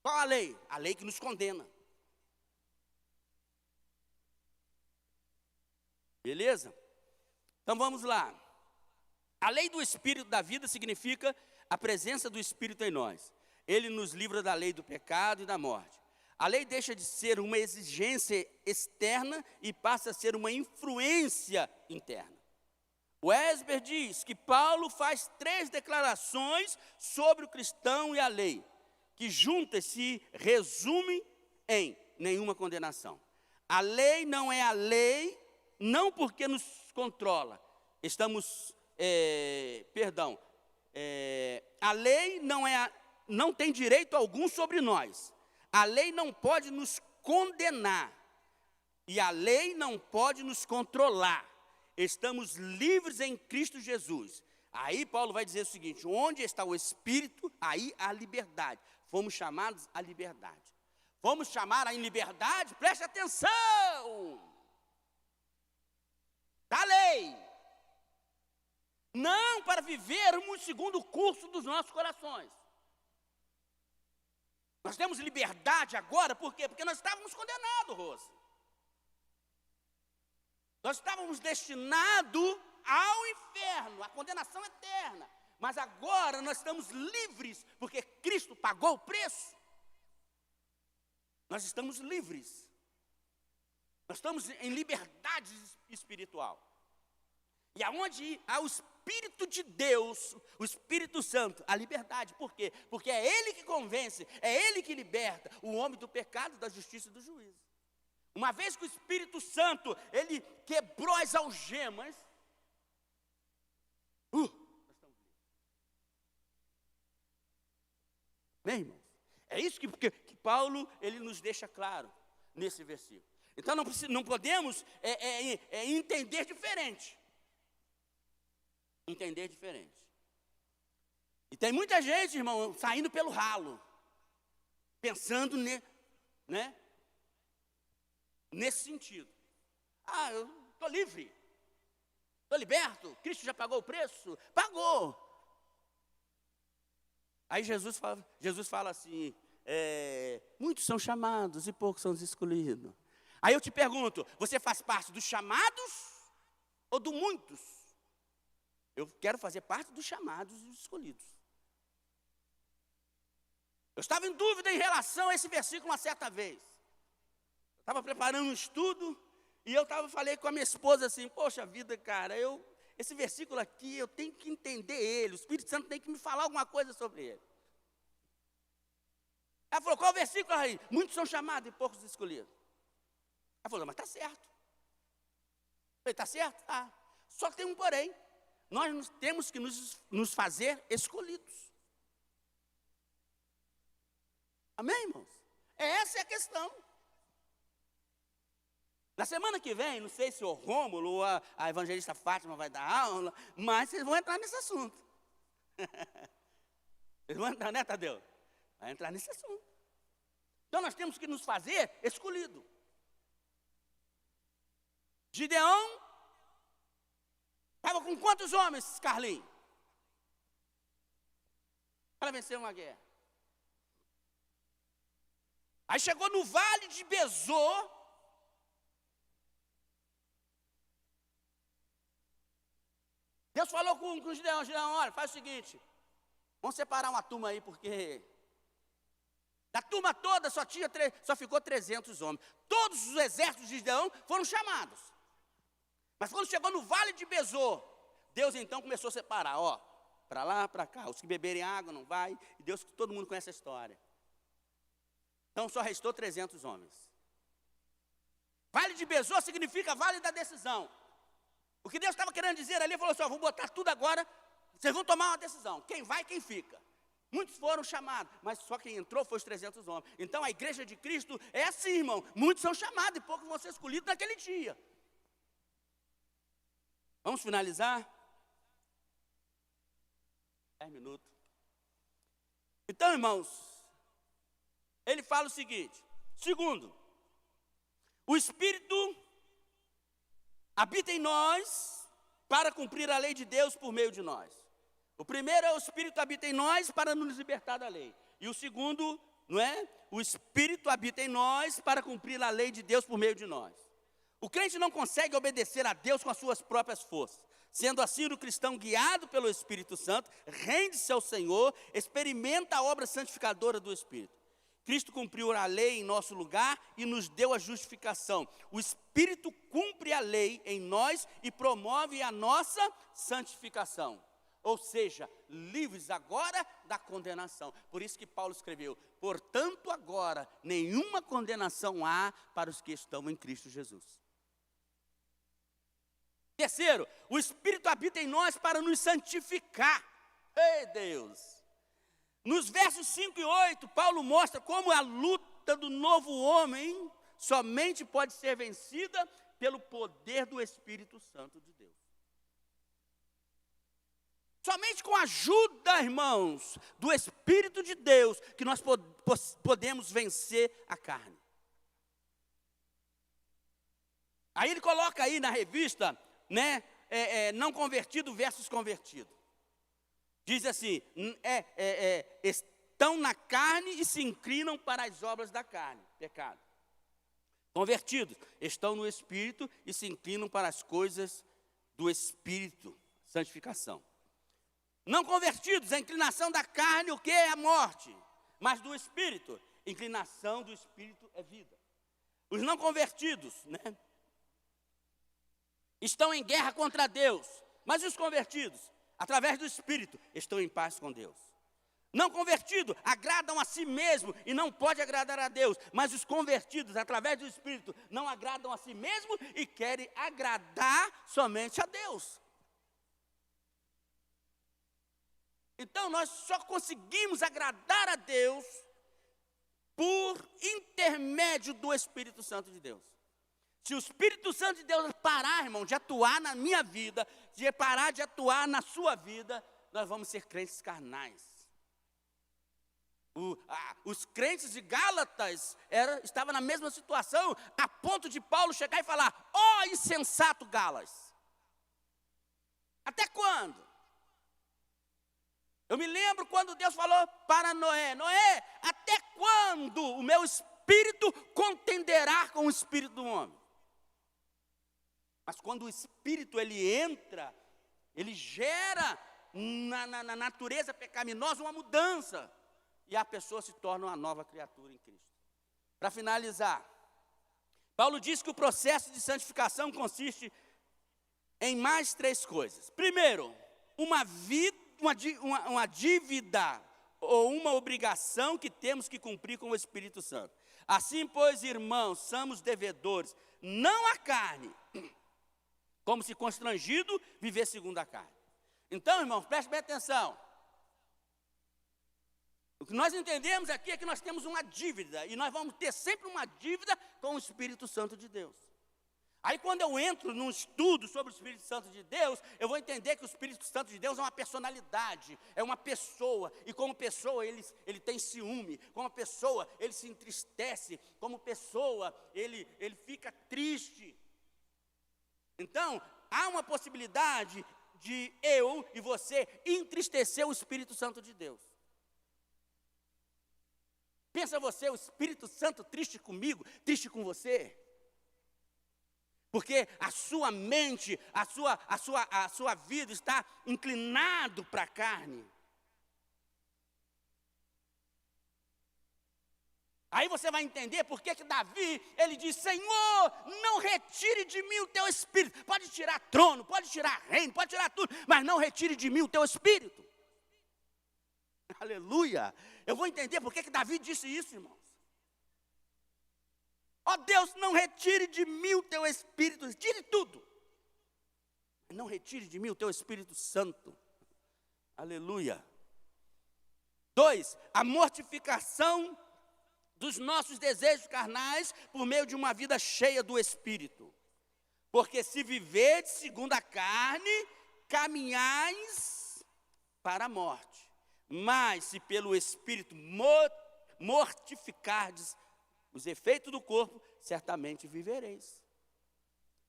Qual a lei? A lei que nos condena. Beleza? Então vamos lá. A lei do Espírito da vida significa a presença do Espírito em nós. Ele nos livra da lei do pecado e da morte. A lei deixa de ser uma exigência externa e passa a ser uma influência interna. O Esber diz que Paulo faz 3 declarações sobre o cristão e a lei, que juntas se resumem em nenhuma condenação. A lei não é a lei, não porque nos controla. A lei não tem direito algum sobre nós. A lei não pode nos condenar. E a lei não pode nos controlar. Estamos livres em Cristo Jesus. Aí Paulo vai dizer o seguinte: onde está o Espírito, aí há liberdade. Fomos chamados à liberdade. Vamos chamar a liberdade, preste atenção, da lei. Não para vivermos segundo o curso dos nossos corações. Nós temos liberdade agora, por quê? Porque nós estávamos condenados, Rose. Nós estávamos destinados ao inferno, à condenação eterna. Mas agora nós estamos livres, porque Cristo pagou o preço. Nós estamos livres. Nós estamos em liberdade espiritual. E aonde há o Espírito de Deus, o Espírito Santo, a liberdade. Por quê? Porque é Ele que convence, é Ele que liberta o homem do pecado, da justiça e do juízo. Uma vez que o Espírito Santo, Ele quebrou as algemas, nós estamos livres. Bem, irmãos, é isso que Paulo, ele nos deixa claro nesse versículo. Então não podemos entender diferente. Entender diferente. E tem muita gente, irmão, saindo pelo ralo, pensando nesse sentido. Eu estou livre, estou liberto, Cristo já pagou o preço? Pagou. Aí Jesus fala assim, muitos são chamados e poucos são os escolhidos. Aí eu te pergunto, você faz parte dos chamados ou do muitos? Eu quero fazer parte dos chamados e dos escolhidos. Eu estava em dúvida em relação a esse versículo uma certa vez. Eu estava preparando um estudo e falei com a minha esposa assim, poxa vida, cara, esse versículo aqui eu tenho que entender ele, o Espírito Santo tem que me falar alguma coisa sobre ele. Ela falou, qual versículo aí? Muitos são chamados e poucos escolhidos. Ela falou, mas está certo. Eu falei, está certo? Ah, só que tem um porém. Nós temos que nos fazer escolhidos. Amém, irmãos? Essa é a questão. Na semana que vem, não sei se o Rômulo ou a evangelista Fátima vai dar aula, mas vocês vão entrar nesse assunto. Vocês vão entrar, né, Tadeu? Vai entrar nesse assunto. Então nós temos que nos fazer escolhido. Gideão estava com quantos homens, Carlinhos? Para vencer uma guerra. Aí chegou no vale de Besor. Deus falou com Gideão, olha, faz o seguinte, vamos separar uma turma aí, porque da turma toda só ficou 300 homens. Todos os exércitos de Gideão foram chamados. Mas quando chegou no vale de Besor, Deus então começou a separar, para lá, para cá. Os que beberem água não vai, e Deus, todo mundo conhece a história. Então só restou 300 homens. Vale de Besor significa vale da decisão. O que Deus estava querendo dizer ali, ele falou assim, vou botar tudo agora, vocês vão tomar uma decisão. Quem vai, quem fica. Muitos foram chamados, mas só quem entrou foi os 300 homens. Então a igreja de Cristo é assim, irmão. Muitos são chamados e poucos vão ser escolhidos naquele dia. Vamos finalizar? 10 minutos. Então, irmãos, ele fala o seguinte. Segundo, o Espírito habita em nós para cumprir a lei de Deus por meio de nós. O primeiro é o Espírito habita em nós para nos libertar da lei. E o segundo, o Espírito habita em nós para cumprir a lei de Deus por meio de nós. O crente não consegue obedecer a Deus com as suas próprias forças. Sendo assim, o cristão guiado pelo Espírito Santo, rende-se ao Senhor, experimenta a obra santificadora do Espírito. Cristo cumpriu a lei em nosso lugar e nos deu a justificação. O Espírito cumpre a lei em nós e promove a nossa santificação. Ou seja, livres agora da condenação. Por isso que Paulo escreveu, portanto agora nenhuma condenação há para os que estão em Cristo Jesus. Terceiro, o Espírito habita em nós para nos santificar. Ei, Deus! Nos versos 5 e 8, Paulo mostra como a luta do novo homem somente pode ser vencida pelo poder do Espírito Santo de Deus. Somente com a ajuda, irmãos, do Espírito de Deus, que nós podemos vencer a carne. Aí ele coloca aí na revista, não convertido versus convertido. Diz assim, estão na carne e se inclinam para as obras da carne, pecado. Convertidos estão no Espírito e se inclinam para as coisas do Espírito, santificação. Não convertidos, a inclinação da carne, o que é a morte? Mas do Espírito, inclinação do Espírito é vida. Os não convertidos, né, estão em guerra contra Deus, mas os convertidos, através do Espírito, estão em paz com Deus. Não convertidos agradam a si mesmo e não pode agradar a Deus, mas os convertidos, através do Espírito, não agradam a si mesmo e querem agradar somente a Deus. Então nós só conseguimos agradar a Deus por intermédio do Espírito Santo de Deus. Se o Espírito Santo de Deus parar, irmão, de atuar na minha vida, de parar de atuar na sua vida, nós vamos ser crentes carnais. Os crentes de Gálatas estavam na mesma situação, a ponto de Paulo chegar e falar: ó insensato Gálatas, até quando? Eu me lembro quando Deus falou para Noé: Noé, até quando o meu espírito contenderá com o espírito do homem? Mas quando o espírito ele entra, ele gera na natureza pecaminosa uma mudança. E a pessoa se torna uma nova criatura em Cristo. Para finalizar, Paulo diz que o processo de santificação consiste em mais 3 coisas. Primeiro, uma dívida ou uma obrigação que temos que cumprir com o Espírito Santo. Assim, pois, irmãos, somos devedores, não à carne, como se constrangido viver segundo a carne. Então, irmãos, preste bem atenção. O que nós entendemos aqui é que nós temos uma dívida, e nós vamos ter sempre uma dívida com o Espírito Santo de Deus. Aí quando eu entro num estudo sobre o Espírito Santo de Deus, eu vou entender que o Espírito Santo de Deus é uma personalidade, é uma pessoa, e como pessoa ele tem ciúme, como pessoa ele se entristece, como pessoa ele fica triste. Então, há uma possibilidade de eu e você entristecer o Espírito Santo de Deus. Pensa você, o Espírito Santo triste comigo, triste com você? Porque a sua mente, a sua vida está inclinado para a carne. Aí você vai entender por que Davi, ele diz: Senhor, não retire de mim o teu Espírito. Pode tirar trono, pode tirar reino, pode tirar tudo, mas não retire de mim o teu Espírito. Aleluia. Eu vou entender por que Davi disse isso, irmãos. Ó Deus, não retire de mim o teu Espírito, tire tudo. Não retire de mim o teu Espírito Santo. Aleluia. 2, a mortificação dos nossos desejos carnais por meio de uma vida cheia do Espírito. Porque se viverdes segundo a carne, caminhais para a morte. Mas se pelo Espírito mortificardes os efeitos do corpo, certamente vivereis.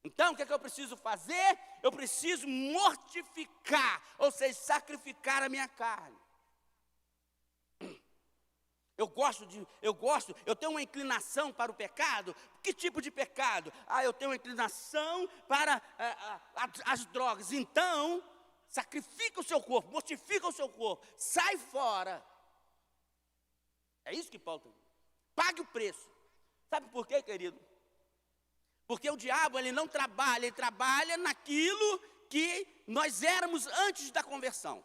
Então, o que é que eu preciso fazer? Eu preciso mortificar, ou seja, sacrificar a minha carne. Eu tenho uma inclinação para o pecado. Que tipo de pecado? Eu tenho uma inclinação para as drogas. Então, sacrifica o seu corpo, mortifica o seu corpo, sai fora. É isso que Paulo está dizendo. Pague o preço. Sabe por quê, querido? Porque o diabo, ele não trabalha, ele trabalha naquilo que nós éramos antes da conversão.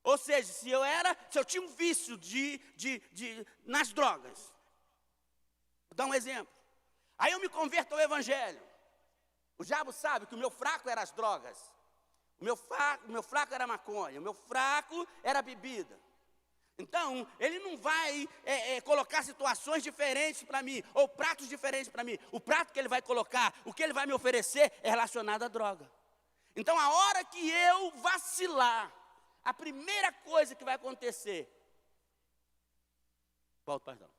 Ou seja, se eu tinha um vício nas drogas. Vou dar um exemplo. Aí eu me converto ao Evangelho. O diabo sabe que o meu fraco era as drogas. O meu fraco era a maconha. O meu fraco era a bebida. Então, ele não vai colocar situações diferentes para mim, ou pratos diferentes para mim. O prato que ele vai colocar, o que ele vai me oferecer é relacionado à droga. Então, a hora que eu vacilar, a primeira coisa que vai acontecer, perdão.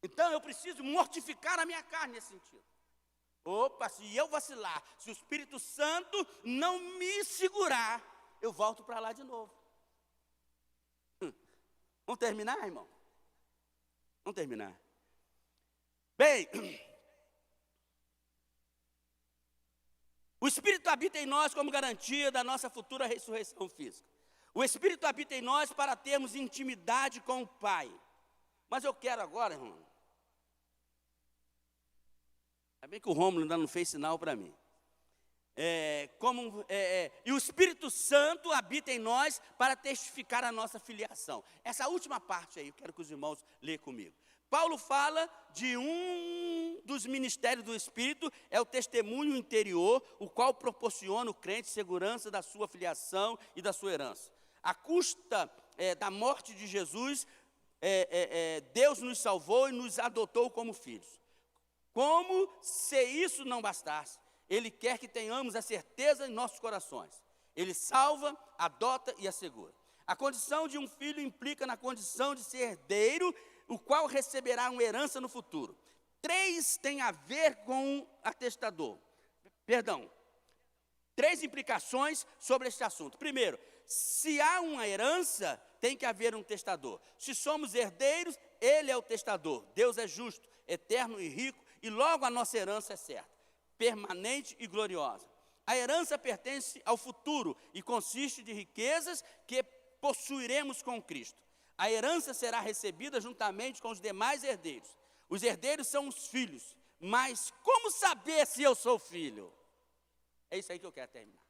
Então eu preciso mortificar a minha carne nesse sentido. Opa, se eu vacilar, se o Espírito Santo não me segurar, eu volto para lá de novo. Vamos terminar, irmão? Vamos terminar. Bem, o Espírito habita em nós como garantia da nossa futura ressurreição física. O Espírito habita em nós para termos intimidade com o Pai. Mas eu quero agora, irmão. Ainda bem que o Rômulo ainda não fez sinal para mim. E o Espírito Santo habita em nós para testificar a nossa filiação. Essa última parte aí, eu quero que os irmãos leiam comigo. Paulo fala de um dos ministérios do Espírito, é o testemunho interior, o qual proporciona ao crente segurança da sua filiação e da sua herança. À custa da morte de Jesus, Deus nos salvou e nos adotou como filhos. Como se isso não bastasse, Ele quer que tenhamos a certeza em nossos corações. Ele salva, adota e assegura. A condição de um filho implica na condição de ser herdeiro, o qual receberá uma herança no futuro. 3 tem a ver com atestador. 3 implicações sobre este assunto. Primeiro, se há uma herança, tem que haver um testador. Se somos herdeiros, Ele é o testador. Deus é justo, eterno e rico, e logo a nossa herança é certa, permanente e gloriosa. A herança pertence ao futuro e consiste de riquezas que possuiremos com Cristo. A herança será recebida juntamente com os demais herdeiros. Os herdeiros são os filhos, mas como saber se eu sou filho? É isso aí que eu quero terminar.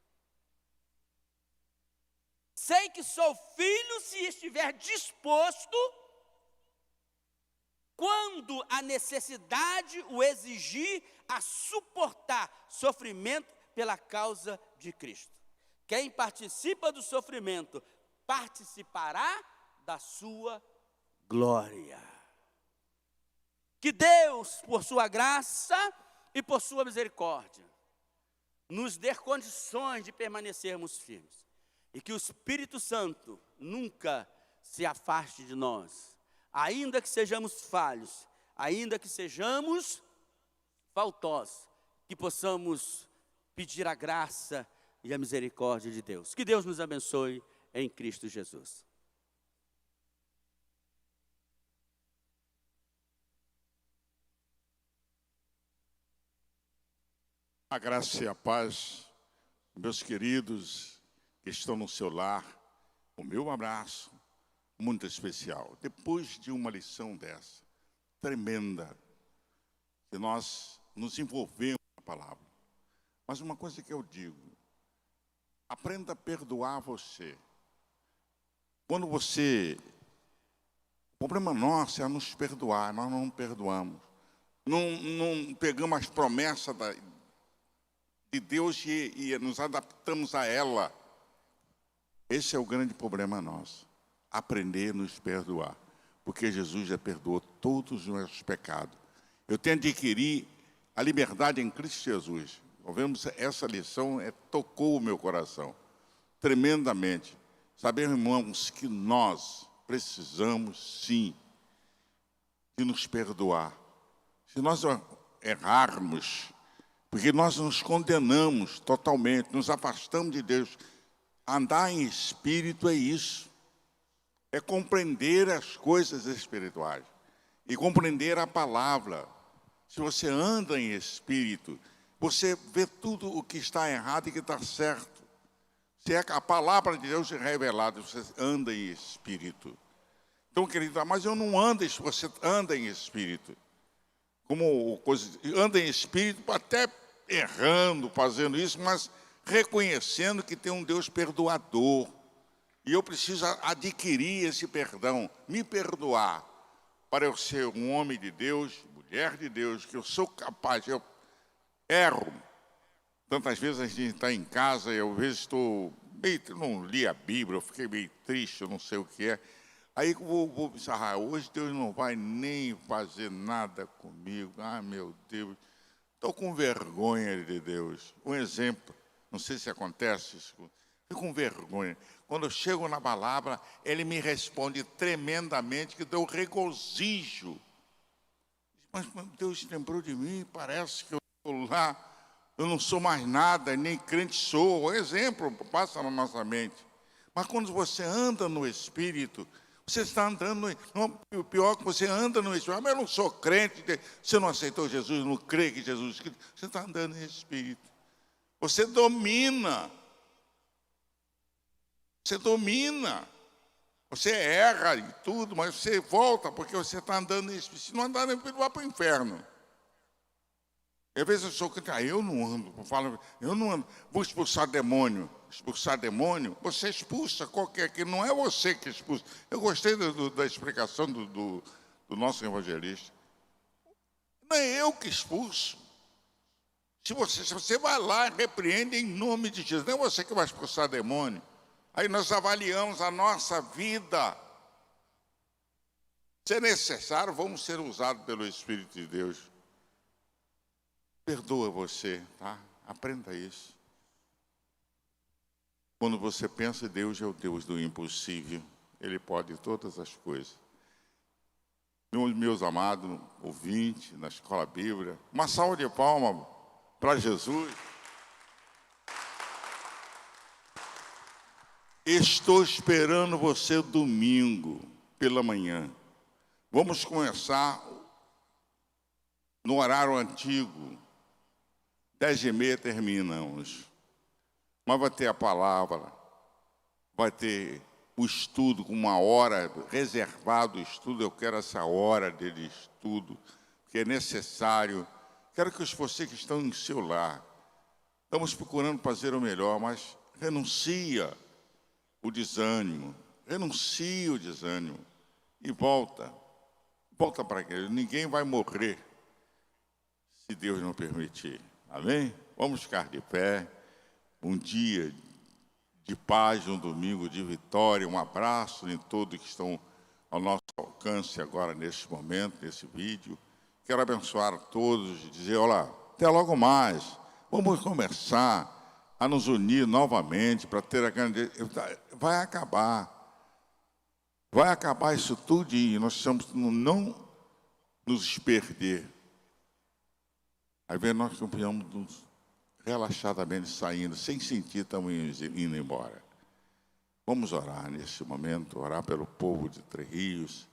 Sei que sou filho se estiver disposto, quando a necessidade o exigir, a suportar sofrimento pela causa de Cristo. Quem participa do sofrimento participará da sua glória. Que Deus, por sua graça e por sua misericórdia, nos dê condições de permanecermos firmes. E que o Espírito Santo nunca se afaste de nós. Ainda que sejamos falhos, ainda que sejamos faltosos, que possamos pedir a graça e a misericórdia de Deus. Que Deus nos abençoe em Cristo Jesus. A graça e a paz, meus queridos que estão no seu lar, o meu abraço muito especial. Depois de uma lição dessa, tremenda, que nós nos envolvemos na palavra. Mas uma coisa que eu digo, aprenda a perdoar você. Quando você... O problema nosso é nos perdoar, nós não perdoamos. Não pegamos as promessas de Deus e nos adaptamos a ela. Esse é o grande problema nosso. Aprender a nos perdoar. Porque Jesus já perdoou todos os nossos pecados. Eu tenho de adquirir a liberdade em Cristo Jesus. Ouvemos essa lição, tocou o meu coração. Tremendamente. Sabemos, irmãos, que nós precisamos, sim, de nos perdoar. Se nós errarmos, porque nós nos condenamos totalmente, nos afastamos de Deus. Andar em espírito é isso. É compreender as coisas espirituais. E compreender a palavra. Se você anda em espírito, você vê tudo o que está errado e que está certo. Se é a palavra de Deus é revelada, você anda em espírito. Então, querido, mas eu não ando, você anda em espírito. Como coisa, anda em espírito, até errando, fazendo isso, mas reconhecendo que tem um Deus perdoador. E eu preciso adquirir esse perdão, me perdoar, para eu ser um homem de Deus, mulher de Deus, que eu sou capaz, eu erro. Tantas vezes a gente está em casa e eu às vezes estou meio, não li a Bíblia, eu fiquei meio triste, eu não sei o que é. Aí eu vou pensar, hoje Deus não vai nem fazer nada comigo. Ah, meu Deus, estou com vergonha de Deus. Um exemplo, não sei se acontece isso, fico com vergonha. Quando eu chego na palavra, Ele me responde tremendamente, que deu regozijo. Mas Deus lembrou de mim, parece que eu estou lá, eu não sou mais nada, nem crente sou. Um exemplo passa na nossa mente. Mas quando você anda no Espírito, Você está andando, o pior é que você anda no Espírito. Mas eu não sou crente, você não aceitou Jesus, não crê que Jesus... Você está andando em Espírito. Você domina. Você domina. Você erra e tudo, mas você volta porque você está andando em Espírito. Se não andar no Espírito, vai para o inferno. E às vezes eu sou crente, eu não ando, eu não ando, vou expulsar demônio. Expulsar demônio, você expulsa qualquer, que não é você que expulsa. Eu gostei da explicação do nosso evangelista. Não é eu que expulso. Se você vai lá e repreende em nome de Jesus, não é você que vai expulsar demônio. Aí nós avaliamos a nossa vida. Se é necessário, vamos ser usados pelo Espírito de Deus. Perdoa você, tá? Aprenda isso. Quando você pensa, Deus é o Deus do impossível. Ele pode todas as coisas. Meus amados ouvintes, na Escola Bíblica, uma salva de palmas para Jesus. Estou esperando você domingo, pela manhã. Vamos começar no horário antigo. 10h30 terminamos. Mas vai ter a palavra, vai ter o estudo com uma hora, reservado o estudo. Eu quero essa hora de estudo, que é necessário. Quero que vocês que estão em seu lar, estamos procurando fazer o melhor, mas renuncia o desânimo, e volta para a igreja. Ninguém vai morrer, se Deus não permitir. Amém? Vamos ficar de pé. Um dia de paz, um domingo de vitória, um abraço em todos que estão ao nosso alcance agora, neste momento, nesse vídeo. Quero abençoar a todos e dizer, olá, até logo mais. Vamos começar a nos unir novamente para ter a grande... Vai acabar isso tudo e nós precisamos não nos perder. Aí vem nós campeamos relaxadamente saindo, sem sentir, estamos indo embora. Vamos orar nesse momento, orar pelo povo de Três Rios,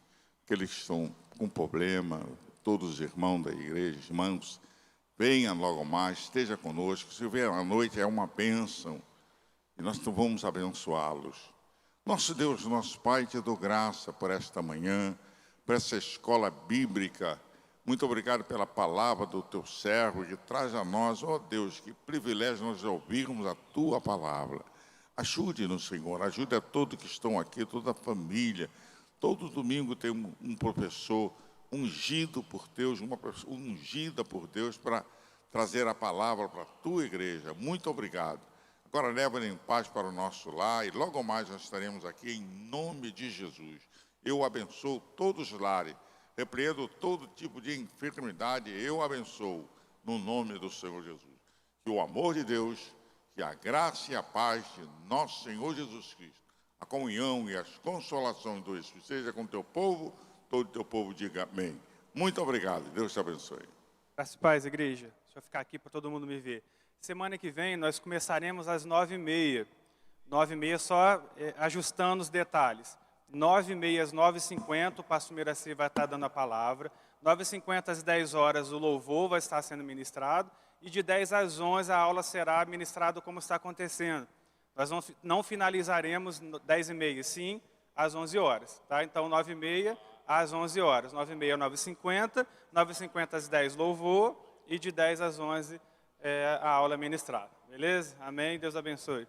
aqueles que estão com problema, todos os irmãos da igreja, irmãos, venham logo mais, esteja conosco. Se vier à noite é uma bênção, e nós vamos abençoá-los. Nosso Deus, nosso Pai, te dou graça por esta manhã, por essa escola bíblica. Muito obrigado pela palavra do teu servo, que traz a nós, ó Deus, que privilégio nós ouvirmos a tua palavra. Ajude-nos, Senhor, ajude a todos que estão aqui, toda a família. Todo domingo tem um professor ungido por Deus, uma pessoa ungida por Deus para trazer a palavra para a tua igreja. Muito obrigado. Agora leva-nos em paz para o nosso lar e logo mais nós estaremos aqui em nome de Jesus. Eu abençoo todos os lares. Repreendo todo tipo de enfermidade, eu abençoo, no nome do Senhor Jesus. Que o amor de Deus, que a graça e a paz de nosso Senhor Jesus Cristo, a comunhão e as consolações do Espírito, seja com o teu povo, todo o teu povo diga amém. Muito obrigado, Deus te abençoe. Graças e paz, igreja. Deixa eu ficar aqui para todo mundo me ver. Semana que vem nós começaremos às 9h30. 9h30 só ajustando os detalhes. 9h30 às 9h50, o pastor Miraci vai estar dando a palavra. 9h50 às 10 horas o louvor vai estar sendo ministrado. E de 10 às 11 a aula será ministrada como está acontecendo. Nós não finalizaremos 10h30, sim, às 11 horas. Tá? Então, 9h30 às 11 horas. 9h30 às 9h50, 9h50 às 10 louvor e de 10 às 11 a aula ministrada. Beleza? Amém? Deus abençoe.